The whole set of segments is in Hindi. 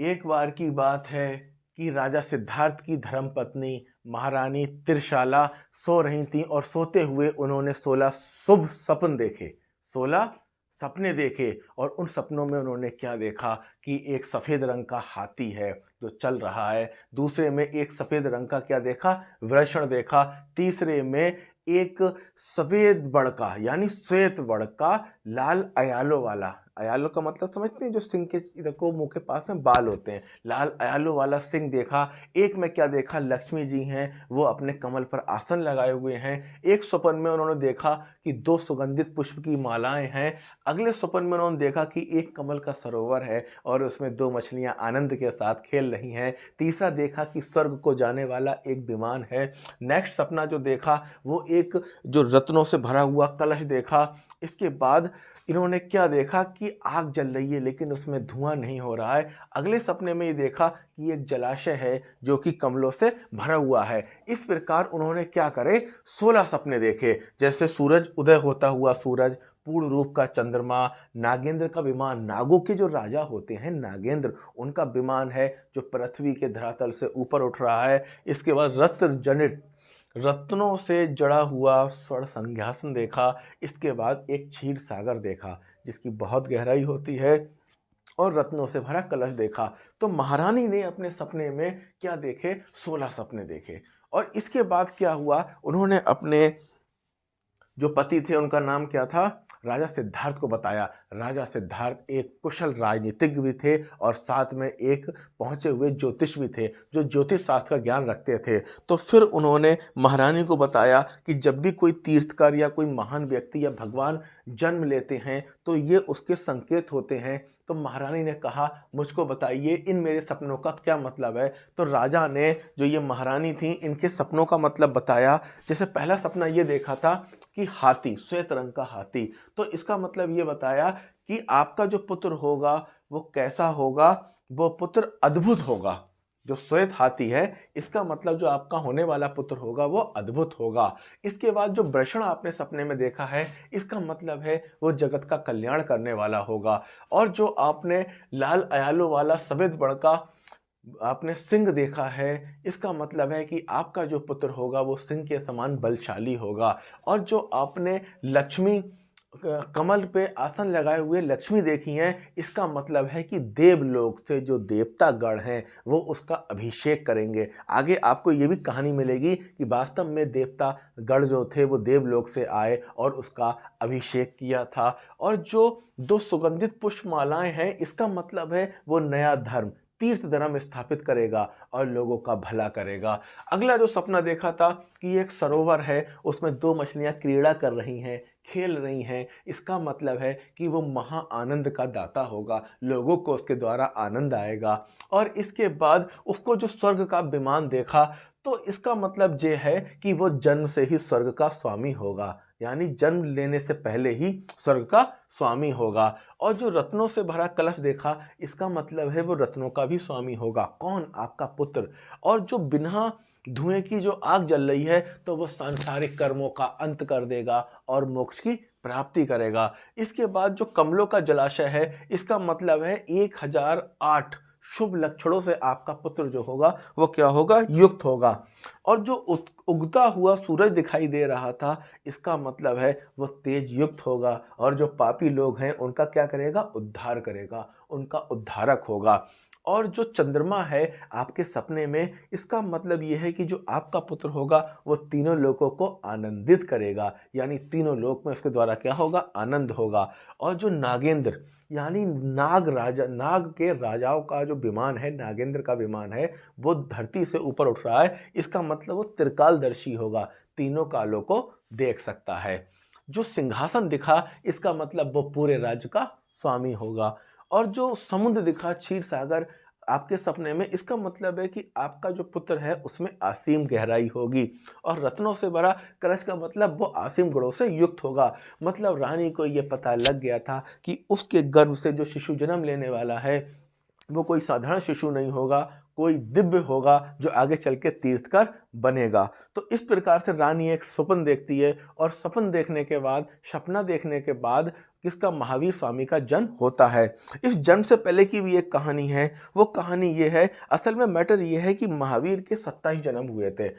एक बार की बात है कि राजा सिद्धार्थ की धर्मपत्नी महारानी त्रिशाला सो रही थीं और सोते हुए उन्होंने 16 शुभ सपन देखे। 16 सपने देखे और उन सपनों में उन्होंने क्या देखा कि एक सफ़ेद रंग का हाथी है जो चल रहा है। दूसरे में एक सफ़ेद रंग का क्या देखा, वृषण देखा। तीसरे में एक सफ़ेद बड़का यानी श्वेत बड़का लाल अयालों वाला, अयालों का मतलब समझते हैं, जो सिंह के देखो मुंह के पास में बाल होते हैं, लाल अयालों वाला सिंह देखा। एक में क्या देखा, लक्ष्मी जी हैं, वो अपने कमल पर आसन लगाए हुए हैं। एक स्वप्न में उन्होंने देखा कि 2 सुगंधित पुष्प की मालाएं हैं। अगले स्वप्न में उन्होंने देखा कि एक कमल का सरोवर है और उसमें 2 मछलियां आनंद के साथ खेल रही हैं। तीसरा देखा कि स्वर्ग को जाने वाला एक विमान है। नेक्स्ट सपना जो देखा वो एक जो रत्नों से भरा हुआ कलश देखा। इसके बाद इन्होंने क्या देखा कि आग जल रही है लेकिन उसमें धुआं नहीं हो रहा है। अगले सपने में ये देखा कि एक जलाशय है जो कि कमलों से भरा हुआ है। इस प्रकार उन्होंने क्या करे, 16 सपने देखे। जैसे सूरज, उदय होता हुआ सूरज, पूर्ण रूप का चंद्रमा, नागेंद्र का विमान, नागों के जो राजा होते हैं नागेंद्र, उनका विमान है जो पृथ्वी के धरातल से ऊपर उठ रहा है। इसके बाद रत्न जनित, रत्नों से जड़ा हुआ स्वर्ण संध्यासन देखा। इसके बाद एक क्षीर सागर देखा जिसकी बहुत गहराई होती है और रत्नों से भरा कलश देखा। तो महारानी ने अपने सपने में क्या देखे, 16 सपने देखे। और इसके बाद क्या हुआ, उन्होंने अपने जो पति थे उनका नाम क्या था, राजा सिद्धार्थ को बताया। राजा सिद्धार्थ एक कुशल राजनीतिज्ञ भी थे और साथ में एक पहुंचे हुए ज्योतिष भी थे जो ज्योतिष शास्त्र का ज्ञान रखते थे। तो फिर उन्होंने महारानी को बताया कि जब भी कोई तीर्थकर या कोई महान व्यक्ति या भगवान जन्म लेते हैं तो ये उसके संकेत होते हैं। तो महारानी ने कहा, मुझको बताइए इन मेरे सपनों का क्या मतलब है। तो राजा ने, जो ये महारानी थी, इनके सपनों का मतलब बताया। जैसे पहला सपना ये देखा था कि हाथी, श्वेत रंग का हाथी, तो इसका मतलब ये बताया कि आपका जो पुत्र होगा वो कैसा होगा, वो पुत्र अद्भुत होगा। जो श्वेत हाथी है इसका मतलब जो आपका होने वाला पुत्र होगा वो अद्भुत होगा। इसके बाद जो वृषण आपने सपने में देखा है इसका मतलब है वो जगत का कल्याण करने वाला होगा। और जो आपने लाल अयालों वाला सफेद बड़का आपने सिंह देखा है, इसका मतलब है कि आपका जो पुत्र होगा वो सिंह के समान बलशाली होगा। और जो आपने लक्ष्मी कमल पे आसन लगाए हुए लक्ष्मी देखी हैं, इसका मतलब है कि देवलोक से जो देवता गण हैं वो उसका अभिषेक करेंगे। आगे आपको ये भी कहानी मिलेगी कि वास्तव में देवता गण जो थे वो देवलोक से आए और उसका अभिषेक किया था। और जो 2 सुगंधित पुष्पमालाएं हैं इसका मतलब है वो नया धर्म, तीर्थ धर्म स्थापित करेगा और लोगों का भला करेगा। अगला जो सपना देखा था कि एक सरोवर है, उसमें 2 मछलियां क्रीड़ा कर रही हैं, खेल रही हैं। इसका मतलब है कि वो महा आनंद का दाता होगा, लोगों को उसके द्वारा आनंद आएगा। और इसके बाद उसको जो स्वर्ग का विमान देखा, तो इसका मतलब ये है कि वो जन्म से ही स्वर्ग का स्वामी होगा, यानी जन्म लेने से पहले ही स्वर्ग का स्वामी होगा। और जो रत्नों से भरा कलश देखा, इसका मतलब है वो रत्नों का भी स्वामी होगा। कौन? आपका पुत्र। और जो बिना धुएं की जो आग जल रही है तो वो सांसारिक कर्मों का अंत कर देगा और मोक्ष की प्राप्ति करेगा। इसके बाद जो कमलों का जलाशय है इसका मतलब है 1008 शुभ लक्षणों से आपका पुत्र जो होगा वो क्या होगा, युक्त होगा। और जो उगता हुआ सूरज दिखाई दे रहा था, इसका मतलब है वो तेज युक्त होगा और जो पापी लोग हैं उनका क्या करेगा, उद्धार करेगा, उनका उद्धारक होगा। और जो चंद्रमा है आपके सपने में, इसका मतलब ये है कि जो आपका पुत्र होगा वो तीनों लोगों को आनंदित करेगा, यानी तीनों लोक में उसके द्वारा क्या होगा, आनंद होगा। और जो नागेंद्र यानी नाग राजा, नाग के राजाओं का जो विमान है, नागेंद्र का विमान है, वो धरती से ऊपर उठ रहा है। इसका मतलब वो त्रिकालदर्शी होगा, तीनों कालों को देख सकता है। जो सिंहासन दिखा, इसका मतलब वो पूरे राज्य का स्वामी होगा। और जो समुद्र दिखा, क्षीर सागर, आपके सपने में, इसका मतलब है कि आपका जो पुत्र है उसमें असीम गहराई होगी। और रत्नों से भरा कलश का मतलब वो असीम गुणों से युक्त होगा। मतलब रानी को ये पता लग गया था कि उसके गर्भ से जो शिशु जन्म लेने वाला है वो कोई साधारण शिशु नहीं होगा, कोई दिव्य होगा जो आगे चल के तीर्थकर बनेगा। तो इस प्रकार से रानी एक स्वप्न देखती है और स्वप्न देखने के बाद, सपना देखने के बाद किसका, महावीर स्वामी का जन्म होता है। इस जन्म से पहले की भी एक कहानी है। वो कहानी ये है, असल में मैटर ये है कि महावीर के 27 जन्म हुए थे।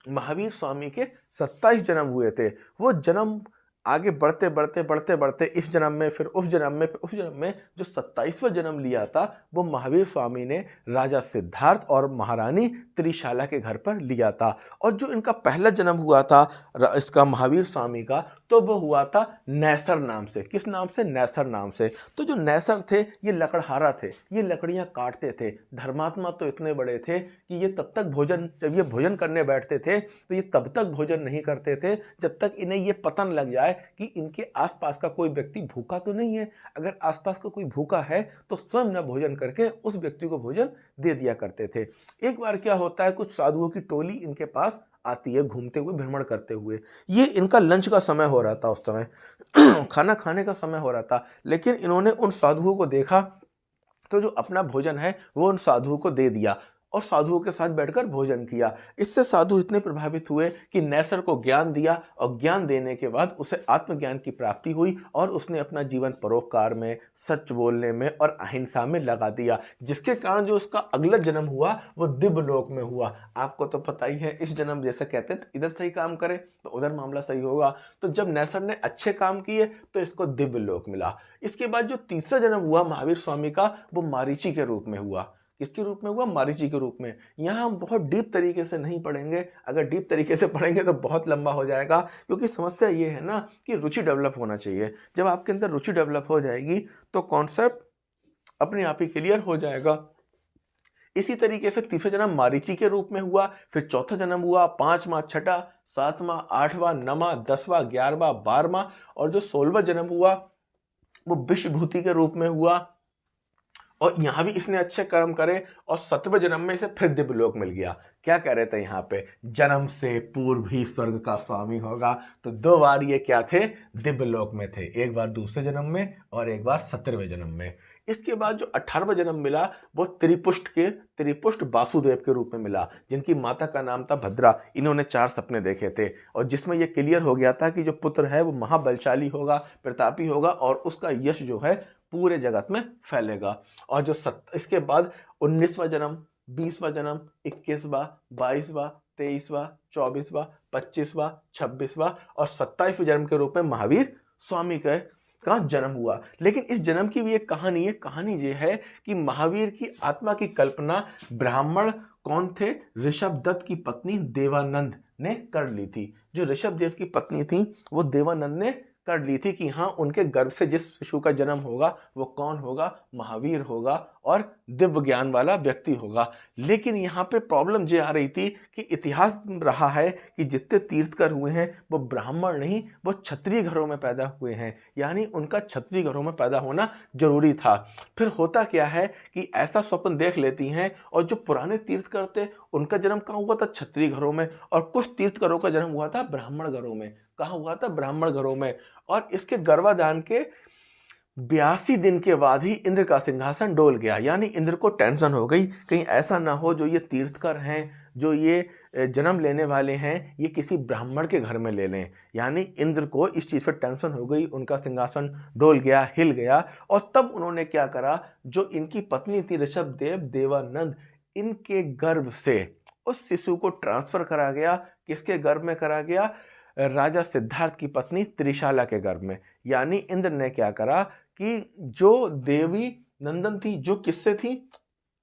महावीर स्वामी के 27 जन्म हुए थे। वो जन्म आगे बढ़ते बढ़ते बढ़ते बढ़ते इस जन्म में, फिर उस जन्म में, फिर उस जन्म में जो 27वां जन्म लिया था वो महावीर स्वामी ने राजा सिद्धार्थ और महारानी त्रिशाला के घर पर लिया था। और जो इनका पहला जन्म हुआ था इसका, महावीर स्वामी का, तो वो हुआ था नैसर नाम से। किस नाम से? नैसर नाम से। तो जो नैसर थे ये लकड़हारा थे, ये लकड़ियाँ काटते थे। धर्मात्मा तो इतने बड़े थे कि ये तब तक भोजन, जब ये भोजन करने बैठते थे तो ये तब तक भोजन नहीं करते थे जब तक इन्हें ये पता न लग जाए कि इनके आसपास का कोई व्यक्ति भूखा तो नहीं है। अगर आसपास का कोई भूखा है तो स्वयं न भोजन करके उस व्यक्ति को भोजन दे दिया करते थे। एक बार क्या होता है, कुछ साधुओं की टोली इनके पास आती है, घूमते हुए, भ्रमण करते हुए। ये इनका लंच का समय हो रहा था उस समय खाना खाने का समय हो रहा था। लेकिन इन्होंने उन साधुओं को देखा तो जो अपना भोजन है वो उन साधुओं को दे दिया और साधुओं के साथ बैठकर भोजन किया। इससे साधु इतने प्रभावित हुए कि नैसर को ज्ञान दिया और ज्ञान देने के बाद उसे आत्मज्ञान की प्राप्ति हुई और उसने अपना जीवन परोपकार में, सच बोलने में और अहिंसा में लगा दिया, जिसके कारण जो उसका अगला जन्म हुआ वो दिव्य लोक में हुआ। आपको तो पता ही है, इस जन्म जैसे कहते हैं इधर सही काम करे तो उधर मामला सही होगा। तो जब नैसर ने अच्छे काम किए तो इसको दिव्य लोक मिला। इसके बाद जो तीसरा जन्म हुआ महावीर स्वामी का वो मारीची के रूप में हुआ। किसके रूप में हुआ? मारीची के रूप में। यहाँ हम बहुत डीप तरीके से नहीं पढ़ेंगे, अगर डीप तरीके से पढ़ेंगे तो बहुत लंबा हो जाएगा, क्योंकि समस्या ये है ना कि रुचि डेवलप होना चाहिए। जब आपके अंदर रुचि डेवलप हो जाएगी तो कॉन्सेप्ट अपने आप ही क्लियर हो जाएगा। इसी तरीके से तीसरा जन्म मारीची के रूप में हुआ, फिर चौथा जन्म हुआ, 5वां, छठा, 7वां, 8वां, 9वां, 10वां, 11वां, 12वां और जो 16वां जन्म हुआ वो विश्वभूति के रूप में हुआ। और यहाँ भी इसने अच्छे कर्म करे और 17वें जन्म में इसे फिर दिव्य लोक मिल गया। क्या कह रहे थे यहाँ पे? जन्म से पूर्व ही स्वर्ग का स्वामी होगा। तो 2 बार ये क्या थे? दिव्य लोक में थे, एक बार दूसरे जन्म में और एक बार 17वें जन्म में। इसके बाद जो 18वां जन्म मिला वो त्रिपुष्ट वासुदेव के रूप में मिला, जिनकी माता का नाम था भद्रा। इन्होंने 4 सपने देखे थे और जिसमें यह क्लियर हो गया था कि जो पुत्र है वो महाबलशाली होगा, प्रतापी होगा और उसका यश जो है पूरे जगत में फैलेगा। और जो इसके बाद 19वां जन्म, 20वां जन्म, 21वां, 22वां, 23वां, 24वां, 25वां, 26वां और 27वें जन्म के रूप में महावीर स्वामी का जन्म हुआ। लेकिन इस जन्म की भी एक कहानी है। कहानी ये है कि महावीर की आत्मा की कल्पना ब्राह्मण कौन थे? ऋषभ दत्त की पत्नी देवानंद ने कर ली थी। जो ऋषभ देव की पत्नी थी वो देवानंद ने कर ली थी कि हाँ, उनके गर्भ से जिस शिशु का जन्म होगा वो कौन होगा? महावीर होगा और दिव्य ज्ञान वाला व्यक्ति होगा। लेकिन यहाँ पे प्रॉब्लम ये आ रही थी कि इतिहास रहा है कि जितने तीर्थकर हुए हैं वो ब्राह्मण नहीं, वो क्षत्रिय घरों में पैदा हुए हैं, यानी उनका क्षत्रिय घरों में पैदा होना जरूरी था। फिर होता क्या है कि ऐसा स्वप्न देख लेती हैं और जो पुराने तीर्थकर थे उनका जन्म कहाँ हुआ था? क्षत्रिय घरों में। और कुछ तीर्थकरों का जन्म हुआ था ब्राह्मण घरों में। कहाँ हुआ था? ब्राह्मण घरों में। और इसके गर्भाधान के 82 दिन के बाद ही इंद्र का सिंहासन डोल गया, यानी इंद्र को टेंशन हो गई कहीं ऐसा ना हो जो ये तीर्थकर हैं, जो ये जन्म लेने वाले हैं, ये किसी ब्राह्मण के घर में ले लें। यानी इंद्र को इस चीज़ पर टेंशन हो गई, उनका सिंहासन डोल गया, हिल गया। और तब उन्होंने क्या करा, जो इनकी पत्नी थी ऋषभ देव, देवानंद, इनके गर्भ से उस शिशु को ट्रांसफर करा गया। किसके गर्भ में करा गया? राजा सिद्धार्थ की पत्नी त्रिशाला के गर्भ में। यानी इंद्र ने क्या करा कि जो देवी नंदन थी, जो किससे थी?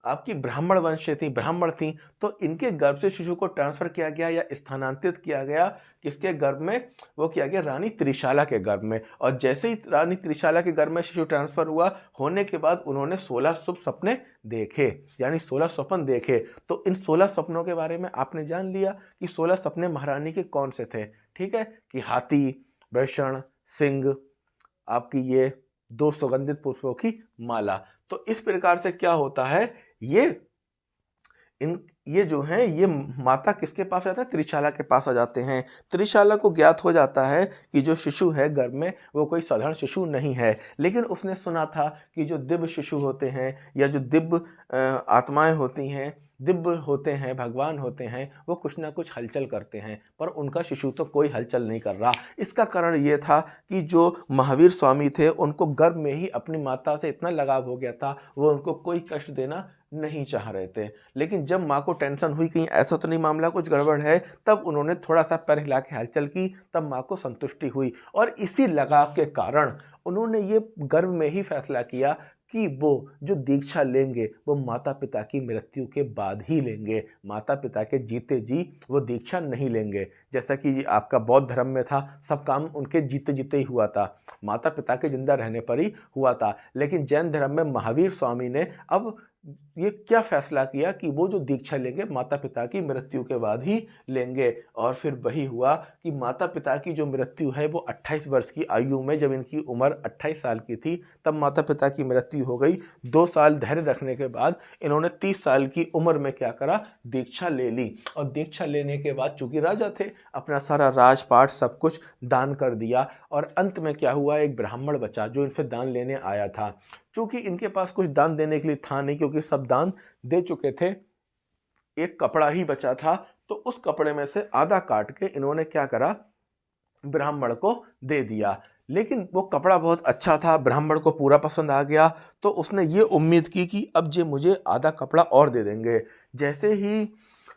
आपकी ब्राह्मण वंश से थी, ब्राह्मण थी, तो इनके गर्भ से शिशु को ट्रांसफर किया गया या स्थानांतरित किया गया। किसके गर्भ में? वो किया गया रानी त्रिशाला के गर्भ में। और जैसे ही रानी त्रिशाला के गर्भ में शिशु ट्रांसफर हुआ, होने के बाद उन्होंने 16 शुभ सपने देखे, यानी 16 स्वप्न देखे। तो इन 16 सपनों के बारे में आपने जान लिया कि 16 सपने महारानी के कौन से थे। ठीक है, कि हाथी, वृषण, सिंह, आपकी ये 2 सुगंधित पुष्पों की माला। तो इस प्रकार से क्या होता है, ये इन ये जो हैं ये माता किसके पास जाते हैं, त्रिशाला के पास आ जाते हैं। त्रिशाला को ज्ञात हो जाता है कि जो शिशु है गर्भ में वो कोई साधारण शिशु नहीं है, लेकिन उसने सुना था कि जो दिव्य शिशु होते हैं या जो दिव्य आत्माएं होती हैं, दिव्य होते हैं, भगवान होते हैं, वो कुछ ना कुछ हलचल करते हैं, पर उनका शिशु तो कोई हलचल नहीं कर रहा। इसका कारण ये था कि जो महावीर स्वामी थे उनको गर्भ में ही अपनी माता से इतना लगाव हो गया था, वो उनको कोई कष्ट देना नहीं चाह रहे थे। लेकिन जब माँ को टेंशन हुई कहीं ऐसा तो नहीं मामला कुछ गड़बड़ है, तब उन्होंने थोड़ा सा पैर हिला के हलचल की, तब माँ को संतुष्टि हुई और इसी लगाव के कारण उन्होंने ये गर्भ में ही फैसला किया कि वो जो दीक्षा लेंगे वो माता पिता की मृत्यु के बाद ही लेंगे, माता पिता के जीते जी वो दीक्षा नहीं लेंगे। जैसा कि आपका बौद्ध धर्म में था, सब काम उनके जीते जीते ही हुआ था, माता पिता के जिंदा रहने पर ही हुआ था। लेकिन जैन धर्म में महावीर स्वामी ने अब ये क्या फैसला किया कि वो जो दीक्षा लेंगे माता पिता की मृत्यु के बाद ही लेंगे। और फिर वही हुआ कि माता पिता की जो मृत्यु है वो 28 वर्ष की आयु में, जब इनकी उम्र 28 साल की थी तब माता पिता की मृत्यु हो गई। 2 साल धैर्य रखने के बाद इन्होंने 30 साल की उम्र में क्या करा, दीक्षा ले ली। और दीक्षा लेने के बाद चूंकि राजा थे, अपना सारा राजपाट सब कुछ दान कर दिया। और अंत में क्या हुआ, एक ब्राह्मण बचा जो इनसे दान लेने आया था। चूंकि इनके पास कुछ दान देने के लिए था नहीं, क्योंकि सब दान दे चुके थे, एक कपड़ा ही बचा था, तो उस कपड़े में से आधा काट के इन्होंने क्या करा, ब्राह्मण को दे दिया। लेकिन वो कपड़ा बहुत अच्छा था, ब्राह्मण को पूरा पसंद आ गया, तो उसने ये उम्मीद की कि अब जे मुझे आधा कपड़ा और दे देंगे। जैसे ही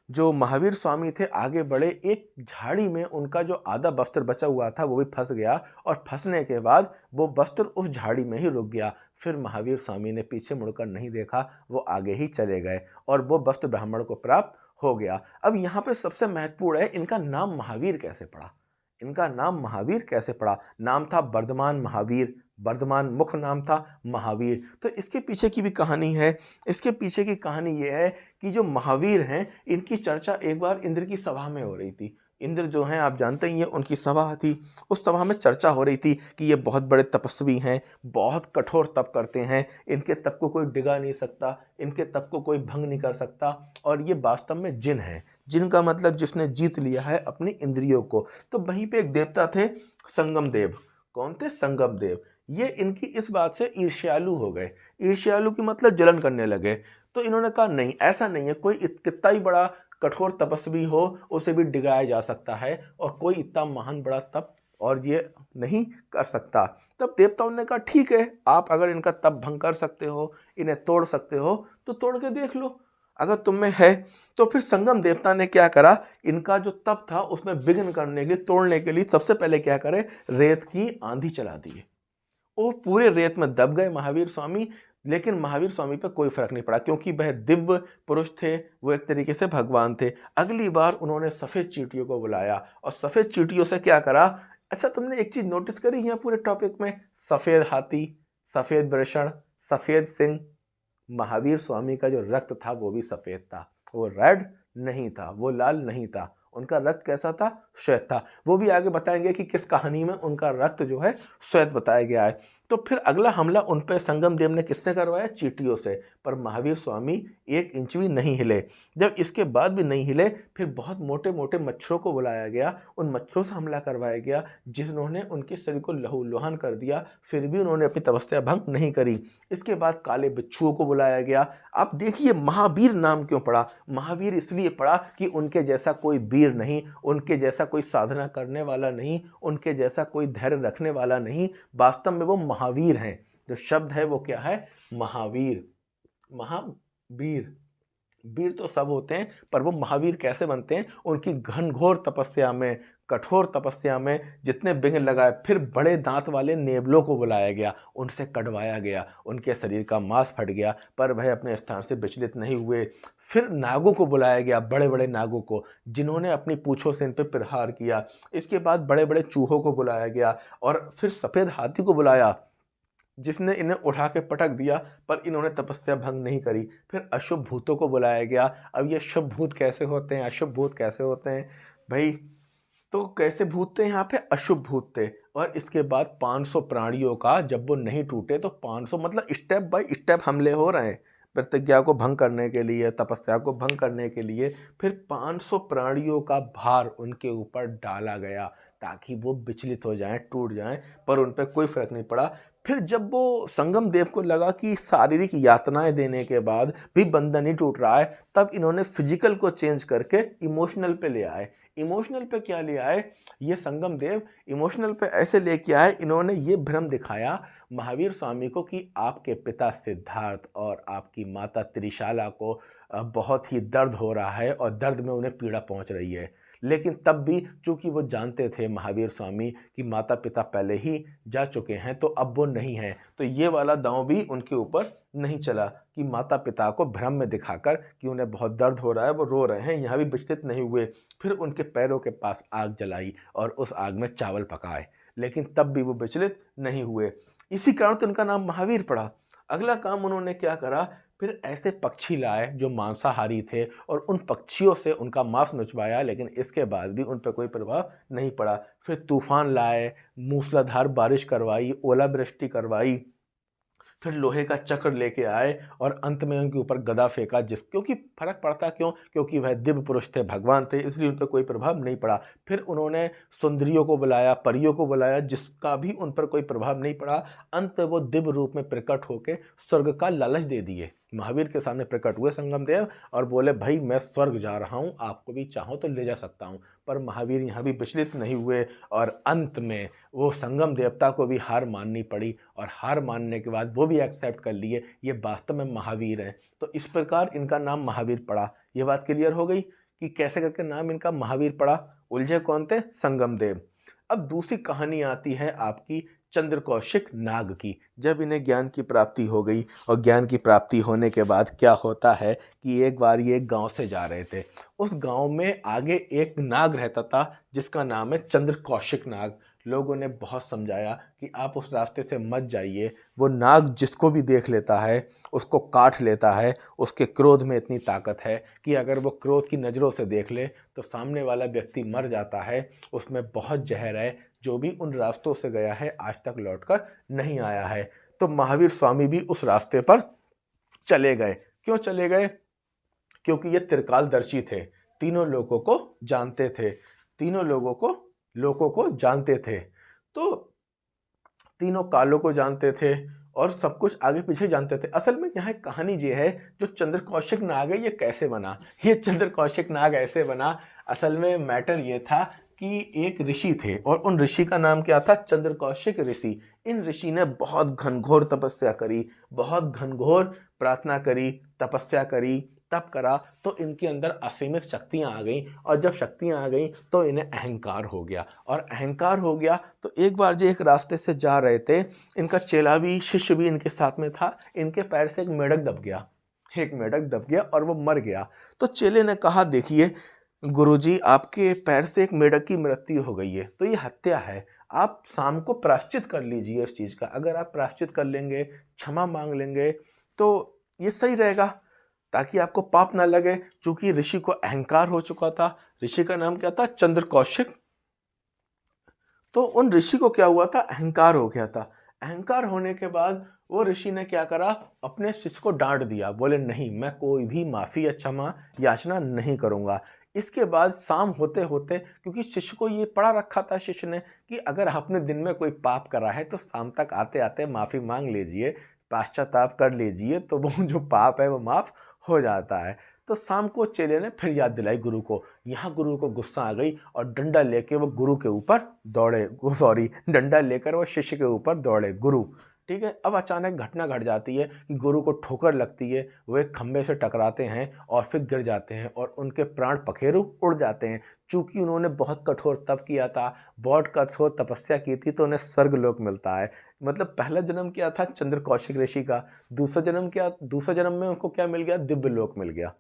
जो महावीर स्वामी थे आगे बढ़े, एक झाड़ी में उनका जो आधा वस्त्र बचा हुआ था वो भी फंस गया, और फंसने के बाद वो वस्त्र उस झाड़ी में ही रुक गया। फिर महावीर स्वामी ने पीछे मुड़कर नहीं देखा, वो आगे ही चले गए और वो वस्त्र ब्राह्मण को प्राप्त हो गया। अब यहाँ पे सबसे महत्वपूर्ण है, इनका नाम महावीर कैसे पड़ा। इनका नाम महावीर कैसे पड़ा, नाम था वर्धमान महावीर, वर्धमान मुख्य नाम था महावीर। तो इसके पीछे की भी कहानी है। इसके पीछे की कहानी ये है कि जो महावीर हैं इनकी चर्चा एक बार इंद्र की सभा में हो रही थी। इंद्र जो हैं आप जानते ही हैं, उनकी सभा थी। उस सभा में चर्चा हो रही थी कि ये बहुत बड़े तपस्वी हैं, बहुत कठोर तप करते हैं, इनके तप को कोई डिगा नहीं सकता, इनके तप को कोई भंग नहीं कर सकता, और ये वास्तव में जिन है। जिन का मतलब जिसने जीत लिया है अपनी इंद्रियों को। तो वहीं पे एक देवता थे संगम देव। कौन थे, संगम देव। ये इनकी इस बात से ईर्ष्यालु हो गए। ईर्ष्यालु की मतलब जलन करने लगे। तो इन्होंने कहा नहीं, ऐसा नहीं है, कोई कितना ही बड़ा कठोर तपस्वी हो उसे भी डिगाया जा सकता है, और कोई इतना महान बड़ा तप और ये नहीं कर सकता। तब देवताओं ने कहा ठीक है, आप अगर इनका तप भंग कर सकते हो, इन्हें तोड़ सकते हो, तो तोड़ के देख लो, अगर तुम में है। तो फिर संगम देवता ने क्या करा, इनका जो तप था उसमें विघ्न करने के लिए, तोड़ने के लिए सबसे पहले क्या करे, रेत की आंधी चला दिए। वो पूरे रेत में दब गए महावीर स्वामी। लेकिन महावीर स्वामी पर कोई फर्क नहीं पड़ा, क्योंकि वह दिव्य पुरुष थे, वो एक तरीके से भगवान थे। अगली बार उन्होंने सफ़ेद चींटियों को बुलाया और सफ़ेद चींटियों से क्या करा। अच्छा, तुमने एक चीज़ नोटिस करी यहाँ पूरे टॉपिक में, सफ़ेद हाथी, सफ़ेद वृषण, सफ़ेद सिंह। महावीर स्वामी का जो रक्त था वो भी सफ़ेद था, वो रेड नहीं था, वो लाल नहीं था। उनका रक्त कैसा था, श्वेत था। वो भी आगे बताएंगे कि किस कहानी में उनका रक्त जो है श्वेत बताया गया है। तो फिर अगला हमला उन पर संगम देव ने किससे करवाया, चींटियों से। पर महावीर स्वामी 1 इंच भी नहीं हिले। जब इसके बाद भी नहीं हिले, फिर बहुत मोटे मोटे मच्छरों को बुलाया गया, उन मच्छरों से हमला करवाया गया, जिन्होंने उनके शरीर को लहूलुहान कर दिया। फिर भी उन्होंने अपनी तपस्या भंग नहीं करी। इसके बाद काले बिच्छुओं को बुलाया गया। आप देखिए महावीर नाम क्यों पड़ा, महावीर इसलिए पड़ा कि उनके जैसा कोई वीर नहीं, उनके जैसा कोई साधना करने वाला नहीं, उनके जैसा कोई धैर्य रखने वाला नहीं। वास्तव में वो महावीर हैं। जो शब्द है वो क्या है, महावीर। महावीर, वीर तो सब होते हैं, पर वो महावीर कैसे बनते हैं, उनकी घनघोर तपस्या में, कठोर तपस्या में जितने विघ्न लगाए। फिर बड़े दांत वाले नेवलों को बुलाया गया, उनसे कटवाया गया, उनके शरीर का मांस फट गया, पर वह अपने स्थान से विचलित नहीं हुए। फिर नागों को बुलाया गया, बड़े बड़े नागों को, जिन्होंने अपनी पूंछों से इन पर प्रहार किया। इसके बाद बड़े बड़े चूहों को बुलाया गया, और फिर सफ़ेद हाथी को बुलाया, जिसने इन्हें उठा के पटक दिया, पर इन्होंने तपस्या भंग नहीं करी। फिर अशुभ भूतों को बुलाया गया। अब ये शुभ भूत कैसे होते हैं, अशुभ भूत कैसे होते हैं भाई, तो कैसे भूत थे यहाँ पे, अशुभ भूत थे। और इसके बाद 500 प्राणियों का जब वो नहीं टूटे, तो 500 मतलब स्टेप बाय स्टेप हमले हो रहे हैं। प्रतिज्ञा को भंग करने के लिए, तपस्या को भंग करने के लिए फिर 500 प्राणियों का भार उनके ऊपर डाला गया ताकि वो विचलित हो जाएं, टूट जाएं, पर उन पर कोई फर्क नहीं पड़ा। फिर जब वो संगम देव को लगा कि शारीरिक यातनाएं देने के बाद भी बंधन नहीं टूट रहा है, तब इन्होंने फिजिकल को चेंज करके इमोशनल पे ले आए। इमोशनल पे क्या ले आए ये संगम देव? इमोशनल पे ऐसे लेके आए, इन्होंने ये भ्रम दिखाया महावीर स्वामी को कि आपके पिता सिद्धार्थ और आपकी माता त्रिशाला को बहुत ही दर्द हो रहा है और दर्द में उन्हें पीड़ा पहुंच रही है। लेकिन तब भी चूंकि वो जानते थे महावीर स्वामी कि माता पिता पहले ही जा चुके हैं तो अब वो नहीं हैं, तो ये वाला दांव भी उनके ऊपर नहीं चला कि माता पिता को भ्रम में दिखाकर कि उन्हें बहुत दर्द हो रहा है, वो रो रहे हैं, यहाँ भी विचलित नहीं हुए। फिर उनके पैरों के पास आग जलाई और उस आग में चावल पकाए, लेकिन तब भी वो विचलित नहीं हुए। इसी कारण तो उनका नाम महावीर पड़ा। अगला काम उन्होंने क्या करा, फिर ऐसे पक्षी लाए जो मांसाहारी थे और उन पक्षियों से उनका मांस नुचवाया, लेकिन इसके बाद भी उन पर कोई प्रभाव नहीं पड़ा। फिर तूफान लाए, मूसलाधार बारिश करवाई, ओलावृष्टि करवाई, फिर लोहे का चक्र लेके आए और अंत में उनके ऊपर गदा फेंका, क्योंकि फर्क पड़ता क्यों? क्योंकि वह दिव्य पुरुष थे, भगवान थे, इसलिए उन पर कोई प्रभाव नहीं पड़ा। फिर उन्होंने सुंदरियों को बुलाया, परियों को बुलाया, जिसका भी उन पर कोई प्रभाव नहीं पड़ा। अंत वो दिव्य रूप में प्रकट होकर स्वर्ग का लालच दे दिए। महावीर के सामने प्रकट हुए संगम देव और बोले, भाई मैं स्वर्ग जा रहा हूँ, आपको भी चाहो तो ले जा सकता हूँ। पर महावीर यहाँ भी विचलित नहीं हुए और अंत में वो संगम देवता को भी हार माननी पड़ी और हार मानने के बाद वो भी एक्सेप्ट कर लिए ये वास्तव में महावीर हैं। तो इस प्रकार इनका नाम महावीर पड़ा। ये बात क्लियर हो गई कि कैसे करके नाम इनका महावीर पड़ा। उलझे कौन थे? संगम देव। अब दूसरी कहानी आती है आपकी चंद्र कौशिक नाग की। जब इन्हें ज्ञान की प्राप्ति हो गई और ज्ञान की प्राप्ति होने के बाद क्या होता है कि एक बार ये एक गांव से जा रहे थे, उस गांव में आगे एक नाग रहता था जिसका नाम है चंद्र कौशिक नाग। लोगों ने बहुत समझाया कि आप उस रास्ते से मत जाइए, वो नाग जिसको भी देख लेता है उसको काट लेता है, उसके क्रोध में इतनी ताकत है कि अगर वो क्रोध की नज़रों से देख ले तो सामने वाला व्यक्ति मर जाता है, उसमें बहुत जहर है, जो भी उन रास्तों से गया है आज तक लौटकर नहीं आया है। तो महावीर स्वामी भी उस रास्ते पर चले गए। क्यों चले गए? क्योंकि ये त्रिकालदर्शी थे, तीनों लोगों को जानते थे, तीनों लोगों को जानते थे, तो तीनों कालों को जानते थे और सब कुछ आगे पीछे जानते थे। असल में यहाँ एक कहानी ये है, जो चंद्र कौशिक नाग है ये कैसे बना? ये चंद्र कौशिक नाग ऐसे बना, असल में मैटर ये था कि एक ऋषि थे और उन ऋषि का नाम क्या था? चंद्र कौशिक ऋषि। इन ऋषि ने बहुत घनघोर तपस्या करी, बहुत घनघोर प्रार्थना करी, तपस्या करी, तप करा, तो इनके अंदर असीमित शक्तियां आ गई और जब शक्तियां आ गई तो इन्हें अहंकार हो गया और अहंकार हो गया तो एक बार जो एक रास्ते से जा रहे थे, इनका चेला भी, शिष्य भी इनके साथ में था, इनके पैर से एक मेढक दब गया, एक मेढक दब गया और वो मर गया। तो चेले ने कहा, देखिए गुरुजी, आपके पैर से एक मेढक की मृत्यु हो गई है तो ये हत्या है, आप शाम को प्रायश्चित कर लीजिए इस चीज़ का। अगर आप प्रायश्चित कर लेंगे, क्षमा मांग लेंगे तो ये सही रहेगा ताकि आपको पाप ना लगे। चूंकि ऋषि को अहंकार हो चुका था, ऋषि का नाम क्या था? चंद्र कौशिक। तो उन ऋषि को क्या हुआ था? अहंकार हो गया था। अहंकार होने के बाद वो ऋषि ने क्या करा? अपने शिष्य को डांट दिया, बोले नहीं, मैं कोई भी माफ़ी या क्षमा याचना नहीं करूँगा। इसके बाद शाम होते होते, क्योंकि शिष्य को ये पढ़ा रखा था शिष्य ने कि अगर आपने दिन में कोई पाप करा है तो शाम तक आते आते माफ़ी मांग लीजिए, पाश्चाताप कर लीजिए, तो वो जो पाप है वो माफ़ हो जाता है। तो शाम को चेले ने फिर याद दिलाई गुरु को। यहाँ गुरु को गुस्सा आ गई और डंडा लेके वो गुरु के ऊपर दौड़े, डंडा लेकर वो शिष्य के ऊपर दौड़े, गुरु। ठीक है। अब अचानक घटना घट जाती है कि गुरु को ठोकर लगती है, वो एक खंबे से टकराते हैं और फिर गिर जाते हैं और उनके प्राण पखेरु उड़ जाते हैं। चूँकि उन्होंने बहुत कठोर तप किया था, बहुत कठोर तपस्या की थी, तो उन्हें स्वर्गलोक मिलता है। मतलब पहला जन्म क्या था? चंद्र कौशिक ऋषि का। दूसरा जन्म क्या? दूसरा जन्म में उनको क्या मिल गया? दिव्य लोक मिल गया।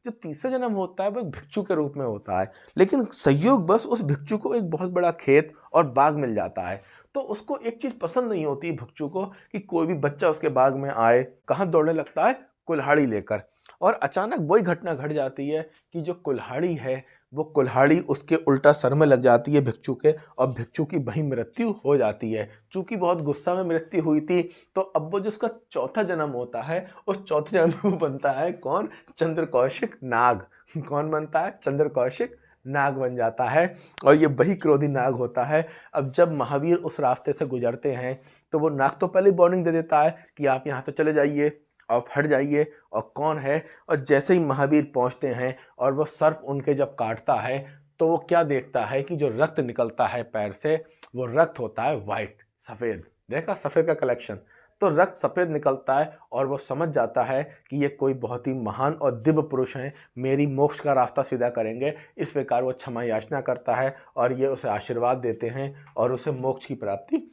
जो तीसरा जन्म होता है वो भिक्षु के रूप में होता है, लेकिन संयोग बस उस भिक्षु को एक बहुत बड़ा खेत और बाग मिल जाता है। तो उसको एक चीज़ पसंद नहीं होती भिक्षु को कि कोई भी बच्चा उसके बाग में आए, कहाँ दौड़ने लगता है? कुल्हाड़ी लेकर। और अचानक वही घटना घट जाती है कि जो कुल्हाड़ी है वो कुल्हाड़ी उसके उल्टा सर में लग जाती है भिक्षु के, और भिक्षु की वहीं मृत्यु हो जाती है। चूंकि बहुत गुस्सा में मृत्यु हुई थी, तो अब वो जो उसका चौथा जन्म होता है, उस चौथे जन्म में वो बनता है कौन? चंद्र कौशिक नाग। कौन बनता है? चंद्र कौशिक नाग बन जाता है, और ये वही क्रोधी नाग होता है। अब जब महावीर उस रास्ते से गुजरते हैं, तो वो नाग तो पहले वार्निंग दे देता है कि आप यहाँ से चले जाइए, आप हट जाइए, और कौन है? और जैसे ही महावीर पहुँचते हैं और वो सर्प उनके जब काटता है, तो वो क्या देखता है कि जो रक्त निकलता है पैर से, वो रक्त होता है वाइट, सफ़ेद। देखा सफ़ेद का कलेक्शन? तो रक्त सफ़ेद निकलता है, और वो समझ जाता है कि ये कोई बहुत ही महान और दिव्य पुरुष हैं, मेरी मोक्ष का रास्ता सीधा करेंगे। इस प्रकार वो क्षमा याचना करता है, और ये उसे आशीर्वाद देते हैं, और उसे मोक्ष की प्राप्ति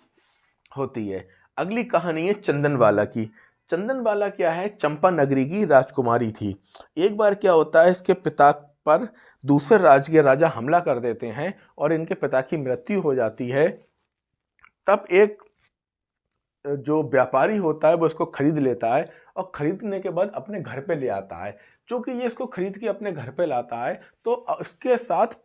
होती है। अगली कहानी है चंदनवाला की। चंदनवाला क्या है? चंपा नगरी की राजकुमारी थी। एक बार क्या होता है, इसके पिता पर दूसरे राज्य के राजा हमला कर देते हैं, और इनके पिता की मृत्यु हो जाती है। तब एक जो व्यापारी होता है वो इसको खरीद लेता है, और खरीदने के बाद अपने घर पे ले आता है। चूंकि ये इसको खरीद के अपने घर पे लाता है, तो इसके साथ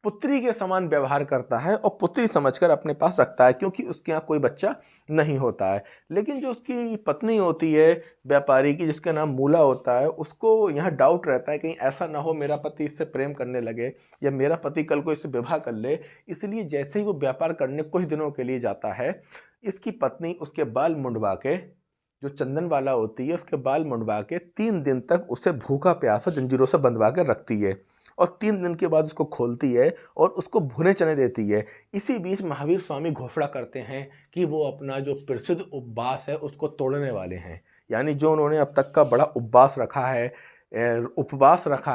पुत्री के समान व्यवहार करता है, और पुत्री समझकर अपने पास रखता है, क्योंकि उसके यहाँ कोई बच्चा नहीं होता है। लेकिन जो उसकी पत्नी होती है व्यापारी की, जिसका नाम मूला होता है, उसको यहाँ डाउट रहता है कहीं ऐसा ना हो मेरा पति इससे प्रेम करने लगे, या मेरा पति कल को इससे विवाह कर ले। इसलिए जैसे ही वो व्यापार करने कुछ दिनों के लिए जाता है, इसकी पत्नी उसके बाल मुंडवा के, जो चंदन वाला होती है, उसके बाल मुंडवा के 3 दिन तक उसे भूखा प्यासा जंजीरों से बंधवा कर रखती है, और 3 दिन के बाद उसको खोलती है और उसको भुने चने देती है। इसी बीच महावीर स्वामी घोषणा करते हैं कि वो अपना जो प्रसिद्ध उपवास है उसको तोड़ने वाले हैं। यानी जो उन्होंने अब तक का बड़ा उपवास रखा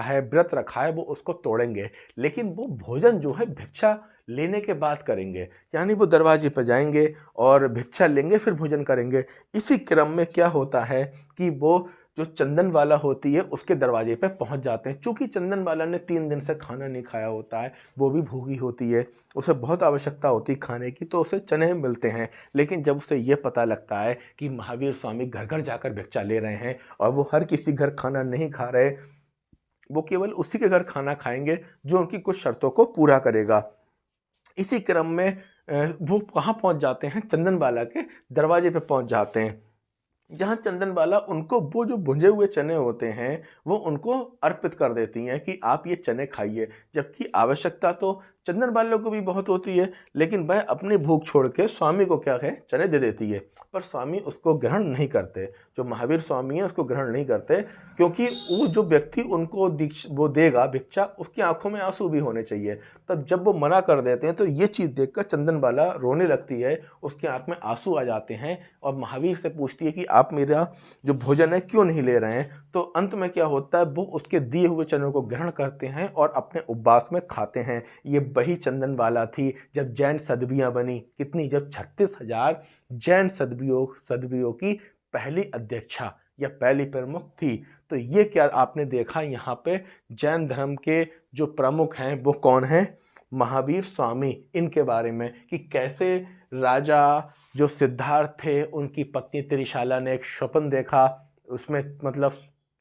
है, व्रत रखा है, वो उसको तोड़ेंगे। लेकिन वो भोजन जो है भिक्षा लेने के बाद करेंगे। यानी वो दरवाजे पर जाएंगे और भिक्षा लेंगे, फिर भोजन करेंगे। इसी क्रम में क्या होता है कि वो जो चंदन वाला होती है उसके दरवाजे पे पहुंच जाते हैं। चूँकि चंदन वाला ने 3 दिन से खाना नहीं खाया होता है, वो भी भूखी होती है, उसे बहुत आवश्यकता होती है खाने की, तो उसे चने मिलते हैं। लेकिन जब उसे ये पता लगता है कि महावीर स्वामी घर घर जाकर भिक्षा ले रहे हैं, और वो हर किसी घर खाना नहीं खा रहे, वो केवल उसी के घर खाना खाएंगे जो उनकी कुछ शर्तों को पूरा करेगा। इसी क्रम में वो कहाँ पहुँच जाते हैं? चंदनवाला के दरवाजे पे पहुँच जाते हैं, जहाँ चंदनवाला उनको वो जो भुंजे हुए चने होते हैं वो उनको अर्पित कर देती हैं कि आप ये चने खाइए। जबकि आवश्यकता तो चंदनवाला को भी बहुत होती है, लेकिन वह अपनी भूख छोड़ के स्वामी को क्या है, चने दे देती है। पर स्वामी उसको ग्रहण नहीं करते, जो महावीर स्वामी है उसको ग्रहण नहीं करते, क्योंकि वो जो व्यक्ति उनको वो देगा भिक्षा, उसकी आंखों में आंसू भी होने चाहिए। तब जब वो मना कर देते हैं, तो ये चीज़ देखकर चंदनवाला रोने लगती है, उसकी आंख में आंसू आ जाते हैं, और महावीर से पूछती है कि आप मेरा जो भोजन है क्यों नहीं ले रहे हैं। तो अंत में क्या होता है, वो उसके दिए हुए चनों को ग्रहण करते हैं और अपने उपवास में खाते हैं। ये वही चंदनवाला थी जब जैन सदबियाँ बनी। कितनी? जब 36,000 जैन सदबियों की पहली अध्यक्षा या पहली प्रमुख थी। तो ये क्या आपने देखा यहाँ पे, जैन धर्म के जो प्रमुख हैं वो कौन हैं? महावीर स्वामी। इनके बारे में कि कैसे राजा जो सिद्धार्थ थे, उनकी पत्नी त्रिशाला ने एक स्वप्न देखा, उसमें मतलब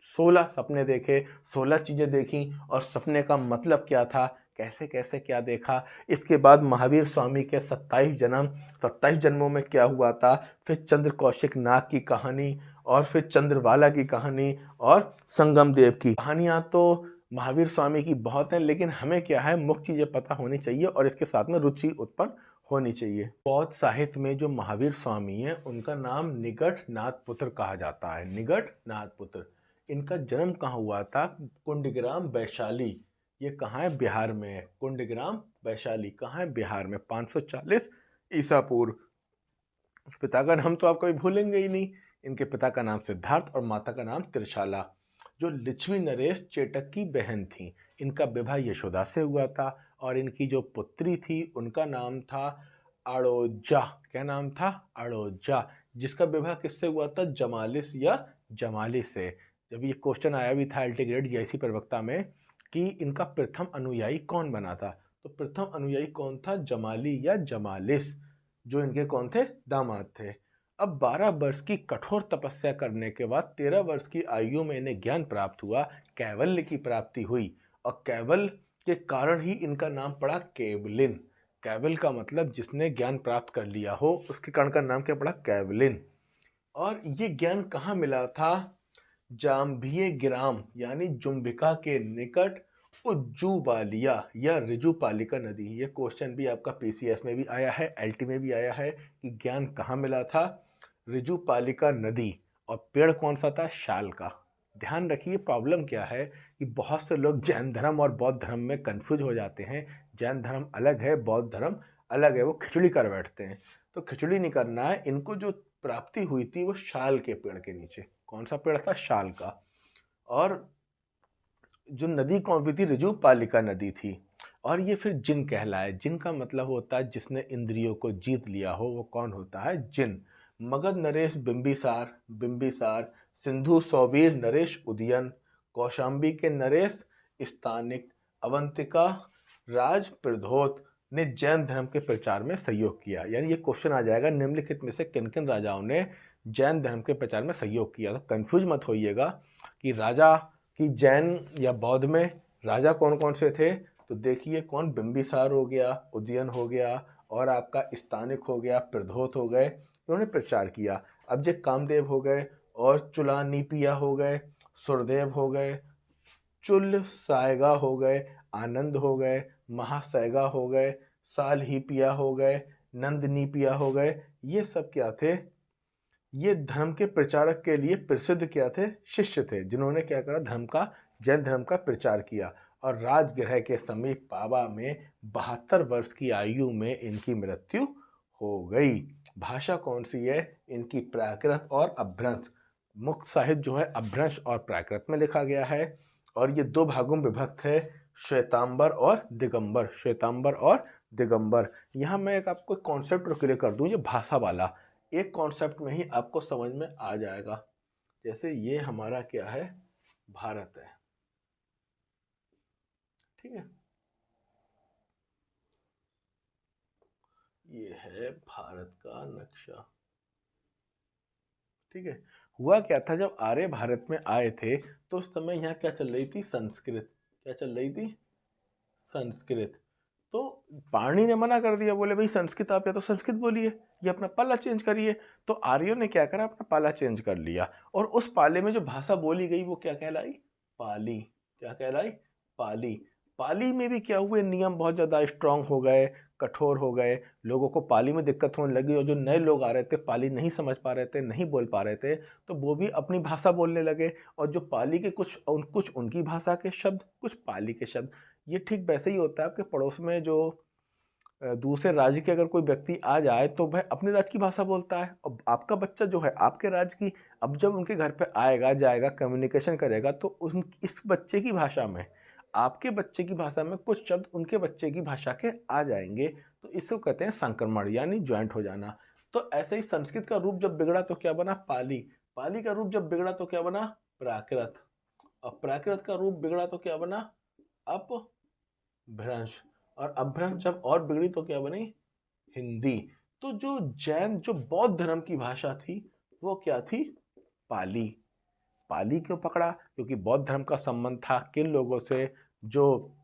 16 सपने देखे, 16 चीज़ें देखी, और सपने का मतलब क्या था, कैसे कैसे क्या देखा। इसके बाद महावीर स्वामी के 27 जन्मों में क्या हुआ था, फिर चंद्र कौशिक नाग की कहानी, और फिर चंद्रवाला की कहानी, और संगम देव की कहानियाँ। तो महावीर स्वामी की बहुत हैं, लेकिन हमें क्या है, मुख्य चीज़ें पता होनी चाहिए और इसके साथ में रुचि उत्पन्न होनी चाहिए। बौद्ध साहित्य में जो महावीर स्वामी हैं उनका नाम निगट नाथपुत्र कहा जाता है। निगट नाथपुत्र। इनका जन्म कहाँ हुआ था? कुंडग्राम वैशाली। ये कहाँ है? बिहार में है। कुंडग्राम वैशाली कहाँ है? बिहार में। 540 ईसा पूर्व। पिता का नाम तो आप कभी भूलेंगे ही नहीं। इनके पिता का नाम सिद्धार्थ और माता का नाम त्रिशाला, जो लिच्छवी नरेश चेटक की बहन थी। इनका विवाह यशोदा से हुआ था, और इनकी जो पुत्री थी उनका नाम था अड़ोजा। क्या नाम था? अड़ोजा। जिसका विवाह किससे हुआ था? जमालिस या जमाली से। जब ये क्वेश्चन आया भी था अल्टीग्रेड जैसी प्रवक्ता में कि इनका प्रथम अनुयायी कौन बना था, तो प्रथम अनुयायी कौन था? जमाली या जमालिस, जो इनके कौन थे? दामाद थे। अब 12 वर्ष की कठोर तपस्या करने के बाद 13 वर्ष की आयु में इन्हें ज्ञान प्राप्त हुआ, कैवल्य की प्राप्ति हुई, और कैवल के कारण ही इनका नाम पड़ा कैवलिन। कैवल का मतलब जिसने ज्ञान प्राप्त कर लिया हो, उसके कारण का नाम क्या पड़ा? कैवलिन। और ये ज्ञान कहाँ मिला था? जाम्भिये गिराम यानी जुम्बिका के निकट उज्जूबालिया या रिजुपालिका नदी। ये क्वेश्चन भी आपका पीसीएस में भी आया है, एलटी में भी आया है कि ज्ञान कहाँ मिला था? रिजुपालिका नदी। और पेड़ कौन सा था? शाल का। ध्यान रखिए प्रॉब्लम क्या है कि बहुत से लोग जैन धर्म और बौद्ध धर्म में कंफ्यूज हो जाते हैं। जैन धर्म अलग है, बौद्ध धर्म अलग है, वो खिचड़ी कर बैठते हैं। तो खिचड़ी नहीं करना है इनको। जो प्राप्ति हुई थी वो शाल के पेड़ के नीचे। कौन सा पेड़ था? शाल का। और जो नदी कौन सी थी? रिजुपालिका नदी थी। और ये फिर जिन कहलाए। जिन का मतलब होता है जिसने इंद्रियों को जीत लिया हो, वो कौन होता है? जिन। मगध नरेश बिंबिसार, बिंबिसार। सिंधु सौवीर नरेश उदयन। कौशाम्बी के नरेश स्थानिक। अवंतिका राज प्रधोत ने जैन धर्म के प्रचार में सहयोग किया। यानी ये क्वेश्चन आ जाएगा, निम्नलिखित में से किन किन राजाओं ने जैन धर्म के प्रचार में सहयोग किया? तो कंफ्यूज मत होइएगा कि राजा कि जैन या बौद्ध में राजा कौन कौन से थे। तो देखिए कौन? बिंबिसार हो गया, उदयन हो गया, और आपका स्थानिक हो गया, प्रधोत हो गए, इन्होंने प्रचार किया। अब जे कामदेव हो गए, और चुलानीपिया हो गए, सुरदेव हो गए, चुल सायगा हो गए, आनंद हो गए, महासैगा हो गए, साल ही पिया हो गए, नंदनीपिया हो गए। ये सब क्या थे? ये धर्म के प्रचारक के लिए प्रसिद्ध क्या थे? शिष्य थे, जिन्होंने क्या करा? धर्म का, जैन धर्म का प्रचार किया। और राजगृह के समीप पावा में 72 वर्ष की आयु में इनकी मृत्यु हो गई। भाषा कौन सी है इनकी? प्राकृत और अभ्रंश। मुख्य साहित्य जो है अभ्रंश और प्राकृत में लिखा गया है। और ये दो भागों में विभक्त है, श्वेतांबर और दिगंबर। श्वेतांबर और दिगंबर। यहाँ मैं एक आपको कॉन्सेप्ट क्लियर कर दूं, ये भाषा वाला एक कॉन्सेप्ट में ही आपको समझ में आ जाएगा। जैसे ये हमारा क्या है? भारत है, ठीक है। ये है भारत का नक्शा, ठीक है। हुआ क्या था, जब आर्य भारत में आए थे तो उस समय यहाँ क्या चल रही थी? संस्कृत। क्या चल रही थी? संस्कृत। तो पाणिनि ने मना कर दिया, बोले भाई संस्कृत आप या तो संस्कृत बोलिए या अपना पाला चेंज करिए। तो आर्यों ने क्या करा? अपना पाला चेंज कर लिया। और उस पाले में जो भाषा बोली गई वो क्या कहलाई? पाली। क्या कहलाई? पाली। पाली में भी क्या हुए? नियम बहुत ज़्यादा स्ट्रांग हो गए, कठोर हो गए। लोगों को पाली में दिक्कत होने लगी, और जो नए लोग आ रहे थे, पाली नहीं समझ पा रहे थे, नहीं बोल पा रहे थे, तो वो भी अपनी भाषा बोलने लगे। और जो पाली के कुछ उनकी भाषा के शब्द, कुछ पाली के शब्द। ये ठीक वैसे ही होता है आपके पड़ोस में जो दूसरे राज्य के अगर कोई व्यक्ति आ जाए तो वह अपने राज्य की भाषा बोलता है, और आपका बच्चा जो है आपके राज्य की, अब जब उनके घर पे आएगा, जाएगा, कम्युनिकेशन करेगा, तो उन इस बच्चे की भाषा में, आपके बच्चे की भाषा में कुछ शब्द उनके बच्चे की भाषा के आ जाएंगे। तो इसको कहते हैं संक्रमण, यानी ज्वाइंट हो जाना। तो ऐसे ही संस्कृत का रूप जब बिगड़ा तो क्या बना? पाली। पाली का रूप जब बिगड़ा तो क्या बना? प्राकृत। और प्राकृत का रूप बिगड़ा तो क्या बना? अपभ्रंश। और अपभ्रंश जब और बिगड़ी तो क्या बनी? हिंदी। तो जो जैन, जो बौद्ध धर्म की भाषा थी वो क्या थी? पाली। पाली क्यों पकड़ा? क्योंकि बौद्ध धर्म का संबंध था किन लोगों से? जो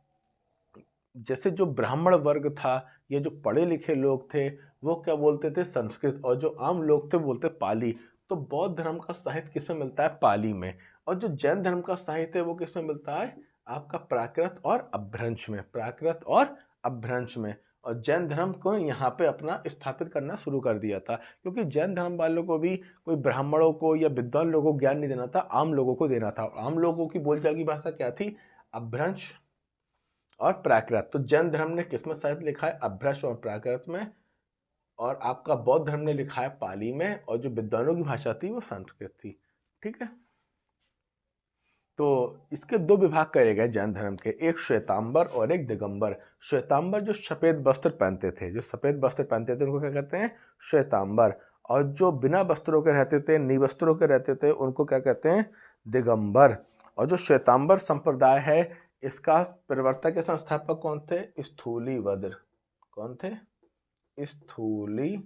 जैसे जो ब्राह्मण वर्ग था, ये जो पढ़े लिखे लोग थे, वो क्या बोलते थे? संस्कृत। और जो आम लोग थे बोलते पाली। तो बौद्ध धर्म का साहित्य किसमें मिलता है? पाली में। और जो जैन धर्म का साहित्य है वो किसमें मिलता है? आपका प्राकृत और अपभ्रंश में। प्राकृत और अपभ्रंश में। और जैन धर्म को यहाँ पे अपना स्थापित करना शुरू कर दिया था, क्योंकि जैन धर्म वालों को भी कोई ब्राह्मणों को या विद्वान लोगों को ज्ञान नहीं देना था, आम लोगों को देना था। और आम लोगों की बोलचाल की भाषा क्या थी? अपभ्रंश और प्राकृत। तो जैन धर्म ने किसमें साहित्य लिखा है? अपभ्रंश और प्राकृत में। और आपका बौद्ध धर्म ने लिखा है पाली में। और जो विद्वानों की भाषा थी वो संस्कृत थी, ठीक है। तो इसके दो विभाग करे गए जैन धर्म के, एक श्वेतांबर और एक दिगंबर। श्वेतांबर जो सफ़ेद वस्त्र पहनते थे, जो सफ़ेद वस्त्र पहनते थे उनको क्या कहते हैं? श्वेतांबर। और जो बिना वस्त्रों के रहते थे, निवस्त्रों के रहते थे, उनको क्या कहते हैं? दिगंबर। और जो श्वेतांबर संप्रदाय है, इसका प्रवर्तक के संस्थापक कौन थे? स्थूलीभद्र। कौन थे? स्थूलीभद्र।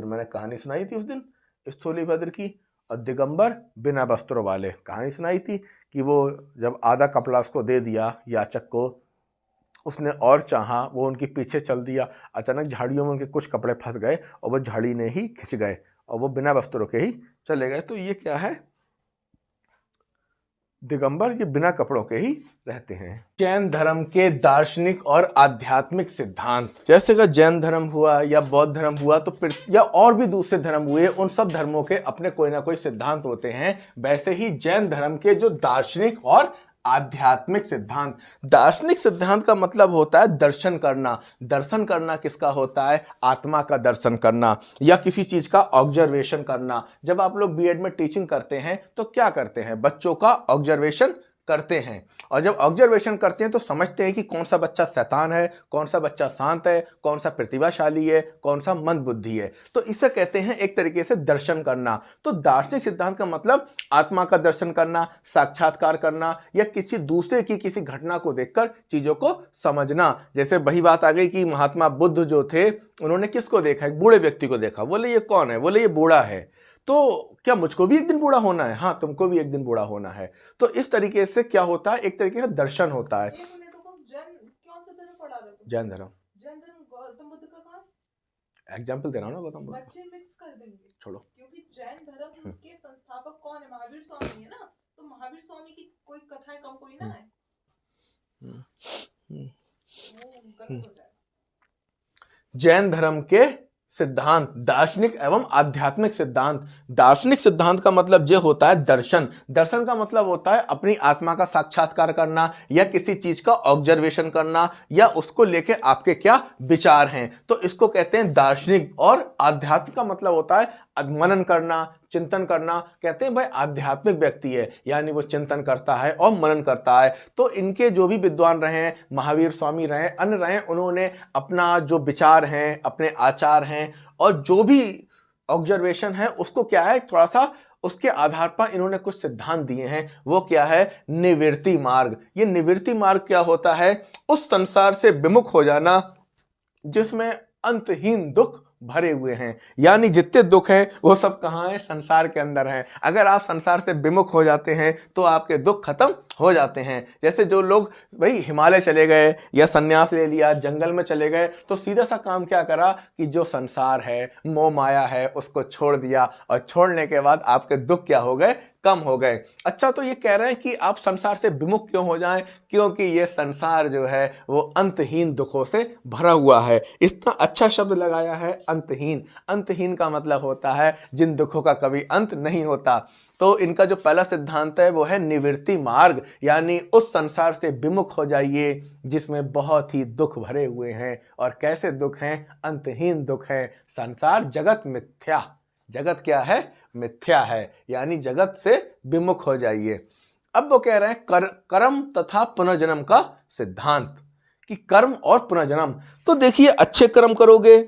मैंने कहानी सुनाई थी उस दिन स्थूलीभद्र की। और दिगंबर बिना वस्त्रों वाले। कहानी सुनाई थी कि वो जब आधा कपड़ा उसको दे दिया याचक को, उसने और चाहा, वो उनके पीछे चल दिया, अचानक झाड़ियों में उनके कुछ कपड़े फंस गए और वो झाड़ी ने ही खिंच गए और वो बिना वस्त्रों के ही चले गए। तो ये क्या है? दिगंबर ये बिना कपड़ों के ही रहते हैं। जैन धर्म के दार्शनिक और आध्यात्मिक सिद्धांत, जैसे कि जैन धर्म हुआ या बौद्ध धर्म हुआ तो फिर या और भी दूसरे धर्म हुए, उन सब धर्मों के अपने कोई ना कोई सिद्धांत होते हैं। वैसे ही जैन धर्म के जो दार्शनिक और आध्यात्मिक सिद्धांत, दार्शनिक सिद्धांत का मतलब होता है दर्शन करना। दर्शन करना किसका होता है? आत्मा का दर्शन करना या किसी चीज का ऑब्जर्वेशन करना। जब आप लोग बीएड में टीचिंग करते हैं तो क्या करते हैं? बच्चों का ऑब्जर्वेशन करते हैं, और जब ऑब्जर्वेशन करते हैं तो समझते हैं कि कौन सा बच्चा शैतान है, कौन सा बच्चा शांत है, कौन सा प्रतिभाशाली है, कौन सा मंद बुद्धि है। तो इसे कहते हैं एक तरीके से दर्शन करना। तो दार्शनिक सिद्धांत का मतलब आत्मा का दर्शन करना, साक्षात्कार करना या किसी दूसरे की किसी घटना को देखकर चीजों को समझना। जैसे वही बात आ गई कि महात्मा बुद्ध जो थे, उन्होंने किसको देखा? एक बूढ़े व्यक्ति को देखा, बोले ये कौन है? बोले ये बूढ़ा है। तो क्या मुझको भी एक दिन बूढ़ा होना है? हाँ, तुमको भी एक दिन बूढ़ा होना है। तो इस तरीके से क्या होता है? एक तरीके से दर्शन होता है। जैन धर्म, गौतम बुद्ध का कहाँ? एग्जाम्पल दे रहा हूँ ना, गौतम बुद्ध। बच्चे मिक्स कर देंगे, छोड़ो, क्योंकि जैन धर्म के संस्थापक कौन है? महावीर स्वामी है ना। तो महावीर स्वामी की कोई कथाएं कम कोई ना है, वो गलत हो जाएगा। जैन धर्म के सिद्धांत, दार्शनिक एवं आध्यात्मिक सिद्धांत। दार्शनिक सिद्धांत का मतलब ये होता है दर्शन। दर्शन का मतलब होता है अपनी आत्मा का साक्षात्कार करना या किसी चीज का ऑब्जर्वेशन करना या उसको लेके आपके क्या विचार हैं, तो इसको कहते हैं दार्शनिक। और आध्यात्मिक का मतलब होता है मनन करना, चिंतन करना। कहते हैं भाई आध्यात्मिक व्यक्ति है, यानी वो चिंतन करता है और मनन करता है। तो इनके जो भी विद्वान रहे हैं, महावीर स्वामी रहे, अन्य रहे, उन्होंने अपना जो विचार हैं, अपने आचार हैं और जो भी ऑब्जर्वेशन है उसको क्या है, थोड़ा सा उसके आधार पर इन्होंने कुछ सिद्धांत दिए हैं। वो क्या है? निवृत्ति मार्ग। ये निवृत्ति मार्ग क्या होता है? उस संसार से विमुख हो जाना जिसमें अंतहीन दुख भरे हुए हैं। यानी जितने दुख हैं वो सब कहाँ हैं? संसार के अंदर हैं। अगर आप संसार से विमुख हो जाते हैं तो आपके दुख खत्म हो जाते हैं। जैसे जो लोग भाई हिमालय चले गए या सन्यास ले लिया, जंगल में चले गए, तो सीधा सा काम क्या करा कि जो संसार है, मोह माया है, उसको छोड़ दिया, और छोड़ने के बाद आपके दुख क्या हो गए? कम हो गए। अच्छा, तो ये कह रहे हैं कि आप संसार से विमुख क्यों हो जाएं? क्योंकि ये संसार जो है वो अंतहीन दुखों से भरा हुआ है। इतना अच्छा शब्द लगाया है, अंतहीन। अंतहीन का मतलब होता है जिन दुखों का कभी अंत नहीं होता। तो इनका जो पहला सिद्धांत है वो है निवृत्ति मार्ग, यानी उस संसार से विमुख हो जाइए जिसमें बहुत ही दुख भरे हुए हैं। और कैसे दुख हैं? अंतहीन दुख है। संसार जगत मिथ्या, जगत क्या है? मिथ्या है, यानी जगत से विमुख हो जाइए। अब वो कह रहे हैं कर्म तथा पुनर्जन्म का सिद्धांत, कि कर्म और पुनर्जन्म। तो देखिए, अच्छे कर्म करोगे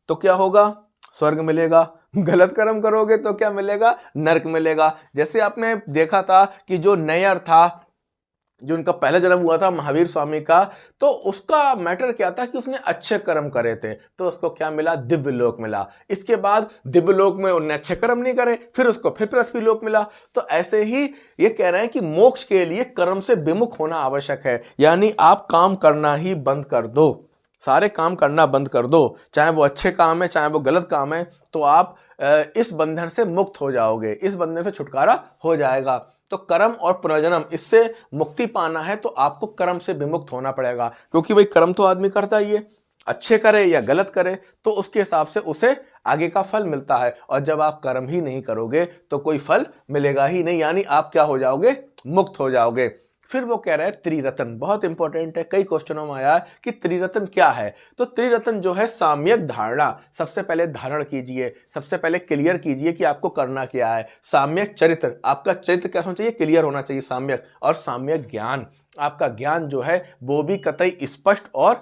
तो क्या होगा? स्वर्ग मिलेगा। गलत कर्म करोगे तो क्या मिलेगा? नरक मिलेगा। जैसे आपने देखा था कि जो नैयर था, जो उनका पहला जन्म हुआ था महावीर स्वामी का, तो उसका मैटर क्या था कि उसने अच्छे कर्म करे थे, तो उसको क्या मिला? दिव्य लोक मिला। इसके बाद दिव्य लोक में उन्होंने अच्छे कर्म नहीं करे, फिर उसको फिर पृथ्वी लोक मिला। तो ऐसे ही ये कह रहे हैं कि मोक्ष के लिए कर्म से विमुख होना आवश्यक है। यानी आप काम करना ही बंद कर दो, सारे काम करना बंद कर दो, चाहे वो अच्छे काम है चाहे वो गलत काम है, तो आप इस बंधन से मुक्त हो जाओगे, इस बंधन से छुटकारा हो जाएगा। तो कर्म और पुनर्जन्म, इससे मुक्ति पाना है तो आपको कर्म से विमुक्त होना पड़ेगा, क्योंकि भाई कर्म तो आदमी करता ही है, अच्छे करे या गलत करे तो उसके हिसाब से उसे आगे का फल मिलता है। और जब आप कर्म ही नहीं करोगे तो कोई फल मिलेगा ही नहीं, यानी आप क्या हो जाओगे? मुक्त हो जाओगे। फिर वो कह रहे हैं त्रिरत्न, बहुत इंपॉर्टेंट है, कई क्वेश्चनों में आया है कि त्रिरत्न क्या है। तो त्रिरत्न जो है साम्यक धारणा, सबसे पहले धारण कीजिए, सबसे पहले क्लियर कीजिए कि आपको करना क्या है। साम्यक चरित्र, आपका चरित्र कैसा होना चाहिए? क्लियर होना चाहिए, साम्यक। और साम्यक ज्ञान, आपका ज्ञान जो है वो भी कतई स्पष्ट और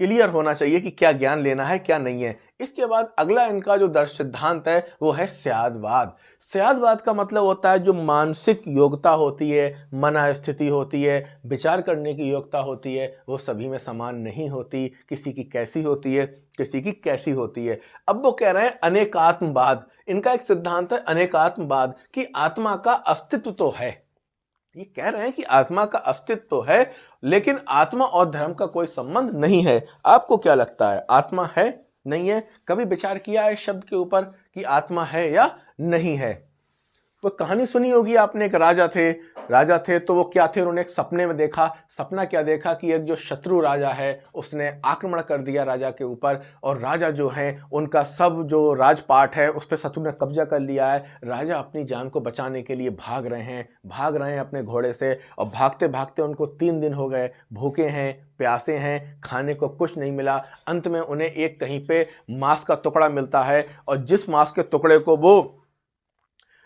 क्लियर होना चाहिए कि क्या ज्ञान लेना है क्या नहीं है। इसके बाद अगला इनका जो दर्श सिद्धांत है वो है स्यादवाद। सयादवाद का मतलब होता है जो मानसिक योग्यता होती है, मन स्थिति होती है, विचार करने की योग्यता होती है, वो सभी में समान नहीं होती। किसी की कैसी होती है, किसी की कैसी होती है। अब वो कह रहे हैं अनेकात्मवाद, इनका एक सिद्धांत है अनेकात्मवाद कि आत्मा का अस्तित्व तो है। ये कह रहे हैं कि आत्मा का अस्तित्व तो है, लेकिन आत्मा और धर्म का कोई संबंध नहीं है। आपको क्या लगता है, आत्मा है नहीं है? कभी विचार किया है इस शब्द के ऊपर कि आत्मा है या नहीं है? तो कहानी सुनी होगी आपने, एक राजा थे तो वो क्या थे, उन्होंने एक सपने में देखा। सपना क्या देखा कि एक जो शत्रु राजा है उसने आक्रमण कर दिया राजा के ऊपर, और राजा जो है उनका सब जो राजपाट है उस पर शत्रु ने कब्जा कर लिया है। राजा अपनी जान को बचाने के लिए भाग रहे हैं अपने घोड़े से, और भागते भागते उनको 3 दिन हो गए, भूखे हैं, प्यासे हैं, खाने को कुछ नहीं मिला। अंत में उन्हें एक कहीं पे मांस का टुकड़ा मिलता है, और जिस मांस के टुकड़े को वो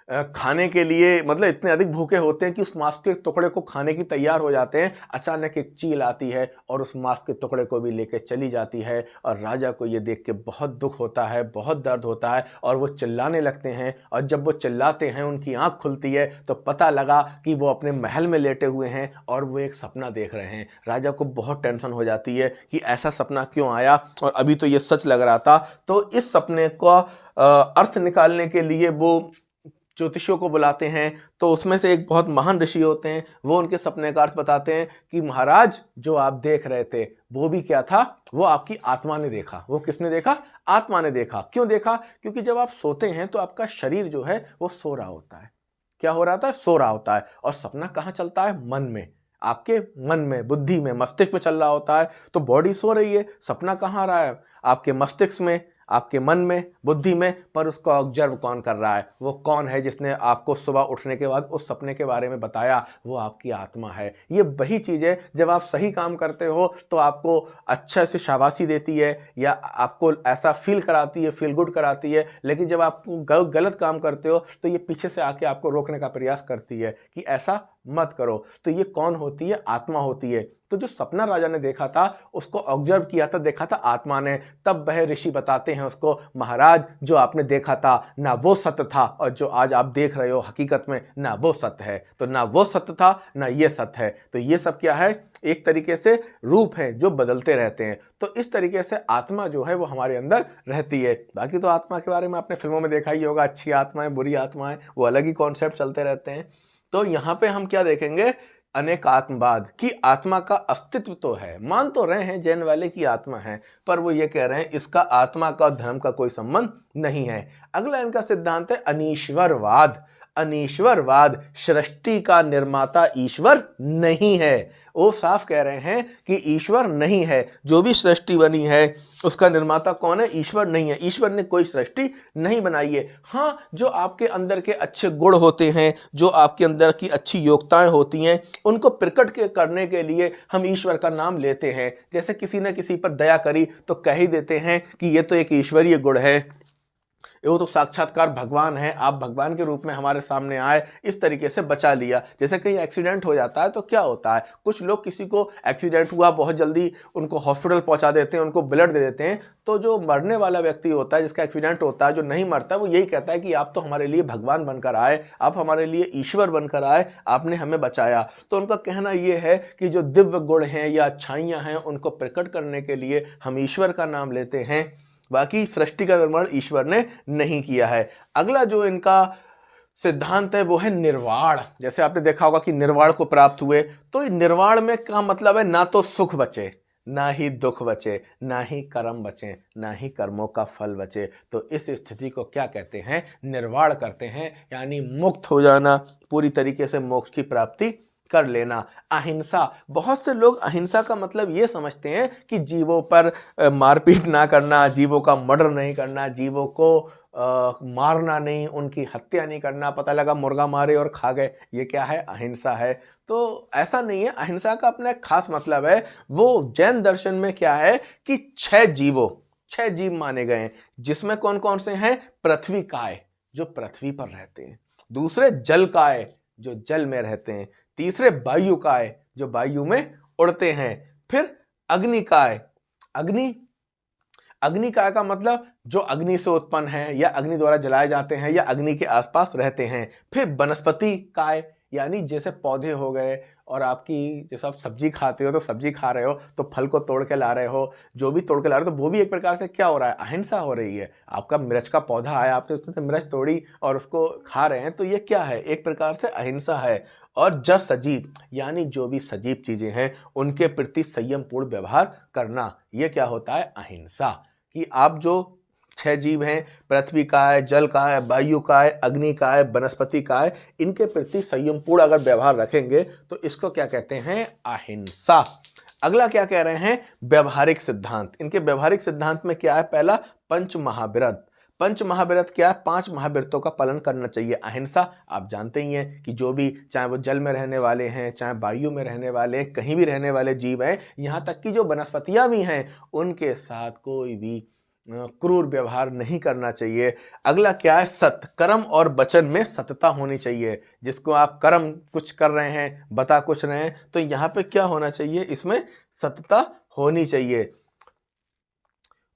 खाने के लिए, मतलब इतने अधिक भूखे होते हैं कि उस मांस के टुकड़े को खाने की तैयार हो जाते हैं, अचानक एक चील आती है और उस मांस के टुकड़े को भी लेकर चली जाती है। और राजा को ये देख के बहुत दुख होता है, बहुत दर्द होता है, और वो चिल्लाने लगते हैं। और जब वो चिल्लाते हैं उनकी आंख खुलती है तो पता लगा कि वो अपने महल में लेटे हुए हैं और वो एक सपना देख रहे हैं। राजा को बहुत टेंशन हो जाती है कि ऐसा सपना क्यों आया, और अभी तो ये सच लग रहा था। तो इस सपने का अर्थ निकालने के लिए वो ज्योतिषियों को बुलाते हैं। तो उसमें से एक बहुत महान ऋषि होते हैं, वो उनके सपने का अर्थ बताते हैं कि महाराज जो आप देख रहे थे वो भी क्या था, वो आपकी आत्मा ने देखा। वो किसने देखा? आत्मा ने देखा। क्यों देखा? क्योंकि जब आप सोते हैं तो आपका शरीर जो है वो सो रहा होता है। क्या हो रहा था? सो रहा होता है। और सपना कहाँ चलता है? मन में, आपके मन में, बुद्धि में, मस्तिष्क में चल रहा होता है। तो बॉडी सो रही है, सपना कहाँ आ रहा है? आपके मस्तिष्क में, आपके मन में, बुद्धि में। पर उसको ऑब्जर्व कौन कर रहा है? वो कौन है जिसने आपको सुबह उठने के बाद उस सपने के बारे में बताया? वो आपकी आत्मा है। ये वही चीज़ है, जब आप सही काम करते हो तो आपको अच्छे से शाबाशी देती है या आपको ऐसा फील कराती है, फील गुड कराती है। लेकिन जब आप गलत काम करते हो तो ये पीछे से आके आपको रोकने का प्रयास करती है कि ऐसा मत करो। तो ये कौन होती है? आत्मा होती है। तो जो सपना राजा ने देखा था उसको ऑब्जर्व किया था, देखा था आत्मा ने। तब वह ऋषि बताते हैं उसको, महाराज जो आपने देखा था ना वो सत्य था, और जो आज आप देख रहे हो हकीकत में ना वो सत्य है। तो ना वो सत्य था ना ये सत्य है। तो ये सब क्या है? एक तरीके से रूप है जो बदलते रहते हैं। तो इस तरीके से आत्मा जो है वो हमारे अंदर रहती है। बाकी तो आत्मा के बारे में आपने फिल्मों में देखा ही होगा, अच्छी आत्माएं, बुरी आत्माएं, वो अलग ही कॉन्सेप्ट चलते रहते हैं। तो यहाँ पे हम क्या देखेंगे? अनेकात्मवाद की आत्मा का अस्तित्व तो है। मान तो रहे हैं जैन वाले की आत्मा है, पर वो ये कह रहे हैं इसका आत्मा का और धर्म का कोई संबंध नहीं है। अगला इनका सिद्धांत है अनीश्वरवाद। अनीश्वरवाद, सृष्टि का निर्माता ईश्वर नहीं है। वो साफ कह रहे हैं कि ईश्वर नहीं है, जो भी सृष्टि बनी है उसका निर्माता कौन है? ईश्वर नहीं है। ईश्वर ने कोई सृष्टि नहीं बनाई है। हाँ, जो आपके अंदर के अच्छे गुण होते हैं, जो आपके अंदर की अच्छी योग्यताएं होती हैं, उनको प्रकट करने के लिए हम ईश्वर का नाम लेते हैं। जैसे किसी ने किसी पर दया करी तो कह ही देते हैं कि ये तो एक ईश्वरीय गुण है, वो तो साक्षात्कार भगवान है, आप भगवान के रूप में हमारे सामने आए, इस तरीके से बचा लिया। जैसे कहीं एक्सीडेंट हो जाता है तो क्या होता है, कुछ लोग किसी को एक्सीडेंट हुआ बहुत जल्दी उनको हॉस्पिटल पहुंचा देते हैं, उनको ब्लड दे देते हैं। तो जो मरने वाला व्यक्ति होता है, जिसका एक्सीडेंट होता है, जो नहीं मरता, वो यही कहता है कि आप तो हमारे लिए भगवान बनकर आए, आप हमारे लिए ईश्वर बनकर आए, आपने हमें बचाया। तो उनका कहना ये है कि जो दिव्य गुण हैं या अच्छाइयाँ हैं उनको प्रकट करने के लिए हम ईश्वर का नाम लेते हैं। बाकी सृष्टि का निर्माण ईश्वर ने नहीं किया है। अगला जो इनका सिद्धांत है वो है निर्वाण। जैसे आपने देखा होगा कि निर्वाण को प्राप्त हुए, तो निर्वाण में क्या मतलब है? ना तो सुख बचे, ना ही दुख बचे, ना ही कर्म बचे, ना ही कर्मों का फल बचे। तो इस स्थिति को क्या कहते हैं? निर्वाण करते हैं, यानी मुक्त हो जाना, पूरी तरीके से मोक्ष की प्राप्ति कर लेना। अहिंसा, बहुत से लोग अहिंसा का मतलब ये समझते हैं कि जीवों पर मारपीट ना करना, जीवों का मर्डर नहीं करना, जीवों को मारना नहीं, उनकी हत्या नहीं करना। पता लगा मुर्गा मारे और खा गए, ये क्या है? अहिंसा है। तो ऐसा नहीं है, अहिंसा का अपना एक खास मतलब है। वो जैन दर्शन में क्या है कि 6 जीव माने गए हैं, जिसमें कौन कौन से हैं? पृथ्वी काय, जो पृथ्वी पर रहते हैं। दूसरे जल काय, जो जल में रहते हैं। तीसरे वायु काय, जो वायु में उड़ते हैं। फिर अग्नि काय, अग्नि काय का मतलब जो अग्नि से उत्पन्न है या अग्नि द्वारा जलाए जाते हैं या अग्नि के आसपास रहते हैं। फिर वनस्पति काय, यानी जैसे पौधे हो गए, और आपकी जैसे आप सब्जी खाते हो तो सब्जी खा रहे हो तो फल को तोड़ के ला रहे हो, जो भी तोड़ के ला रहे हो तो वो भी एक प्रकार से क्या हो रहा है, अहिंसा हो रही है। आपका मिर्च का पौधा आया, आपने उसमें से मिर्च तोड़ी और उसको खा रहे हैं, तो ये क्या है, एक प्रकार से अहिंसा है। और जस सजीव, यानी जो भी सजीव चीजें हैं उनके प्रति संयम पूर्ण व्यवहार करना, ये क्या होता है, अहिंसा। कि आप जो 6 जीव हैं, पृथ्वी का है, जल का है, वायु का है, अग्नि का है, वनस्पति का है, इनके प्रति संयम पूर्ण अगर व्यवहार रखेंगे तो इसको क्या कहते हैं, अहिंसा। अगला क्या कह रहे हैं, व्यवहारिक सिद्धांत। इनके व्यवहारिक सिद्धांत में क्या है, पहला पंच महाव्रत। पंच महाव्रत क्या है, 5 महाव्रतों का पालन करना चाहिए। अहिंसा आप जानते ही हैं कि जो भी, चाहे वो जल में रहने वाले हैं, चाहे वायु में रहने वाले हैं, कहीं भी रहने वाले जीव हैं, यहाँ तक कि जो वनस्पतियाँ भी हैं, उनके साथ कोई भी क्रूर व्यवहार नहीं करना चाहिए। अगला क्या है, सत्य। कर्म और वचन में सत्यता होनी चाहिए। जिसको आप कर्म कुछ कर रहे हैं, बता कुछ रहे हैं, तो यहाँ पे क्या होना चाहिए, इसमें सत्यता होनी चाहिए।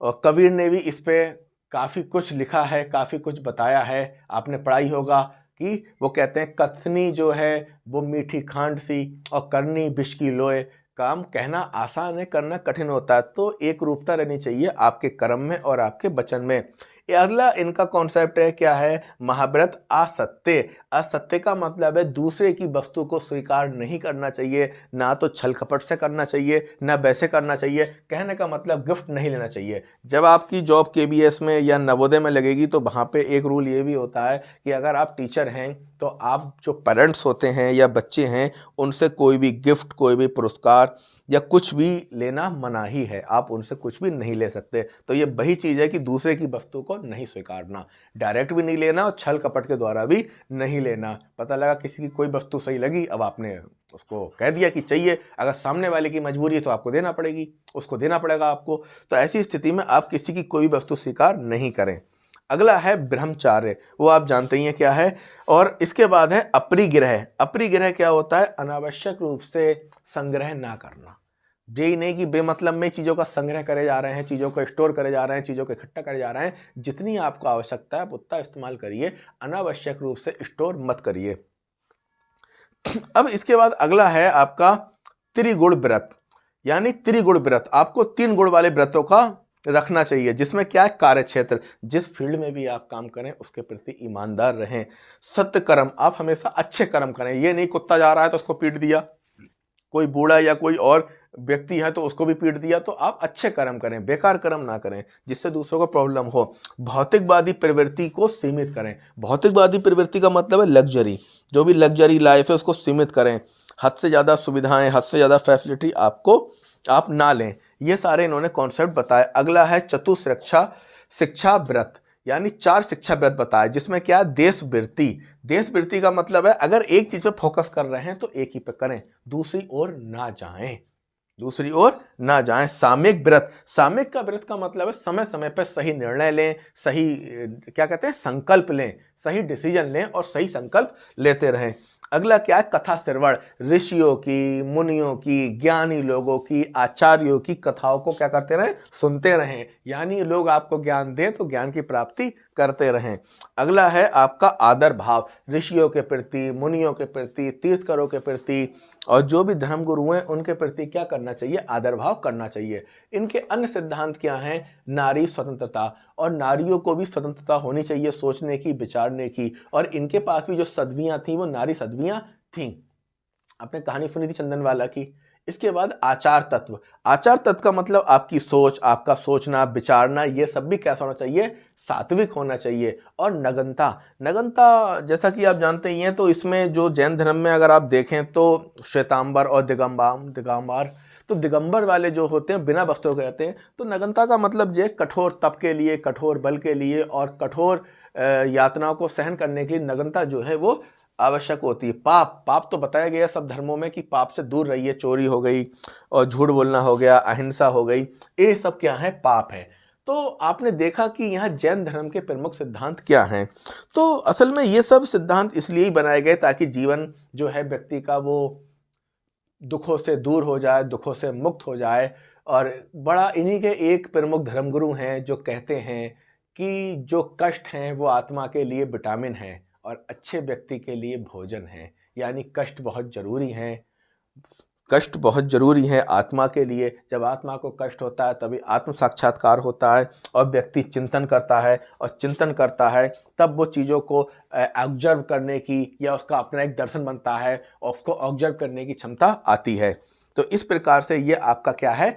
और कबीर ने भी इस पे काफ़ी कुछ लिखा है, काफ़ी कुछ बताया है, आपने पढ़ाई होगा कि वो कहते हैं कथनी जो है वो मीठी खांड सी और करनी विष की लोए। काम कहना आसान है, करना कठिन होता है। तो एक रूपता रहनी चाहिए आपके कर्म में और आपके वचन में। ये अगला इनका कॉन्सेप्ट है, क्या है, महाव्रत असत्य। असत्य का मतलब है दूसरे की वस्तु को स्वीकार नहीं करना चाहिए, ना तो छल कपट से करना चाहिए, ना वैसे करना चाहिए। कहने का मतलब गिफ्ट नहीं लेना चाहिए। जब आपकी जॉब केबीएस में या नवोदय में लगेगी तो वहाँ पे एक रूल ये भी होता है कि अगर आप टीचर हैं तो आप जो पेरेंट्स होते हैं या बच्चे हैं उनसे कोई भी गिफ्ट, कोई भी पुरस्कार या कुछ भी लेना मनाही है। आप उनसे कुछ भी नहीं ले सकते। तो ये वही चीज़ है कि दूसरे की वस्तु को नहीं स्वीकारना, डायरेक्ट भी नहीं लेना और छल कपट के द्वारा भी नहीं लेना। पता लगा किसी की कोई वस्तु सही लगी, अब आपने उसको कह दिया कि चाहिए, अगर सामने वाले की मजबूरी है तो आपको देना पड़ेगी, उसको देना पड़ेगा आपको। तो ऐसी स्थिति में आप किसी की कोई भी वस्तु स्वीकार नहीं करें। अगला है ब्रह्मचार्य, वो आप जानते ही हैं क्या है। और इसके बाद है अपरिग्रह। अपरिग्रह क्या होता है, अनावश्यक रूप से संग्रह ना करना। यही नहीं कि बेमतलब में चीज़ों का संग्रह करे जा रहे हैं, चीज़ों को स्टोर करे जा रहे हैं, चीज़ों को इकट्ठा करे जा रहे हैं। जितनी आपको आवश्यकता है उतना इस्तेमाल करिए, अनावश्यक रूप से स्टोर मत करिए। अब इसके बाद अगला है आपका त्रिगुण व्रत, यानी त्रिगुण व्रत। आपको 3 गुण वाले व्रतों का रखना चाहिए, जिसमें क्या है, कार्य क्षेत्र, जिस फील्ड में भी आप काम करें उसके प्रति ईमानदार रहें। सत्य कर्म, आप हमेशा अच्छे कर्म करें। ये नहीं कुत्ता जा रहा है तो उसको पीट दिया, कोई बूढ़ा या कोई और व्यक्ति है तो उसको भी पीट दिया। तो आप अच्छे कर्म करें, बेकार कर्म ना करें जिससे दूसरों को प्रॉब्लम हो। भौतिकवादी प्रवृत्ति को सीमित करें। भौतिकवादी प्रवृत्ति का मतलब है लग्जरी, जो भी लग्जरी लाइफ है उसको सीमित करें। हद से ज़्यादा सुविधाएं, हद से ज़्यादा फैसिलिटी आप ना लें। ये सारे इन्होंने कॉन्सेप्ट बताए। अगला है चतुशिक्षा शिक्षा व्रत, यानी 4 शिक्षा व्रत बताए, जिसमें क्या, देशवृत्ति। देशवृत्ति का मतलब है अगर एक चीज पे फोकस कर रहे हैं तो एक ही पे करें, दूसरी ओर ना जाएं, दूसरी ओर ना जाएं। सामयिक व्रत, सामयिक का व्रत का मतलब है समय समय पर सही निर्णय लें, सही क्या कहते हैं, संकल्प लें, सही डिसीजन लें और सही संकल्प लेते रहें। अगला क्या है, कथा श्रवण। ऋषियों की, मुनियों की, ज्ञानी लोगों की, आचार्यों की कथाओं को क्या करते रहें, सुनते रहें। यानी लोग आपको ज्ञान दें तो ज्ञान की प्राप्ति करते रहें। अगला है आपका आदर भाव, ऋषियों के प्रति, मुनियों के प्रति, तीर्थकरों के प्रति और जो भी धर्मगुरु हैं उनके प्रति क्या करना चाहिए, आदर भाव करना चाहिए। इनके अन्य सिद्धांत क्या हैं, नारी स्वतंत्रता, और नारियों को भी स्वतंत्रता होनी चाहिए सोचने की, विचारने की। और इनके पास भी जो सदवियाँ थीं वो नारी सदवियाँ थीं। आपने कहानी सुनी थी चंदनवाला की। इसके बाद आचार तत्व। आचार तत्व का मतलब आपकी सोच, आपका सोचना, विचारना, ये सब भी कैसा होना चाहिए, सात्विक होना चाहिए। और नगनता, नगनता जैसा कि आप जानते ही हैं, तो इसमें जो जैन धर्म में अगर आप देखें तो श्वेतांबर और दिगंबर, तो दिगंबर वाले जो होते हैं बिना वस्त्रों के रहते हैं। तो नगनता का मतलब जो है कठोर तप के लिए, कठोर बल के लिए और कठोर यातनाओं को सहन करने के लिए नगनता जो है वो आवश्यक होती है। पाप तो बताया गया सब धर्मों में कि पाप से दूर रहिए। चोरी हो गई और झूठ बोलना हो गया, अहिंसा हो गई, ये सब क्या है, पाप है। तो आपने देखा कि यहाँ जैन धर्म के प्रमुख सिद्धांत क्या हैं। तो असल में ये सब सिद्धांत इसलिए ही बनाए गए ताकि जीवन जो है व्यक्ति का वो दुखों से दूर हो जाए, दुखों से मुक्त हो जाए। और बड़ा इन्हीं के एक प्रमुख धर्मगुरु हैं जो कहते हैं कि जो कष्ट हैं वो आत्मा के लिए विटामिन हैं और अच्छे व्यक्ति के लिए भोजन है। यानी कष्ट बहुत ज़रूरी हैं, कष्ट बहुत ज़रूरी है आत्मा के लिए। जब आत्मा को कष्ट होता है तभी आत्म साक्षात्कार होता है और व्यक्ति चिंतन करता है, और चिंतन करता है तब वो चीज़ों को ऑब्जर्व करने की या उसका अपना एक दर्शन बनता है और उसको ऑब्जर्व करने की क्षमता आती है। तो इस प्रकार से ये आपका क्या है,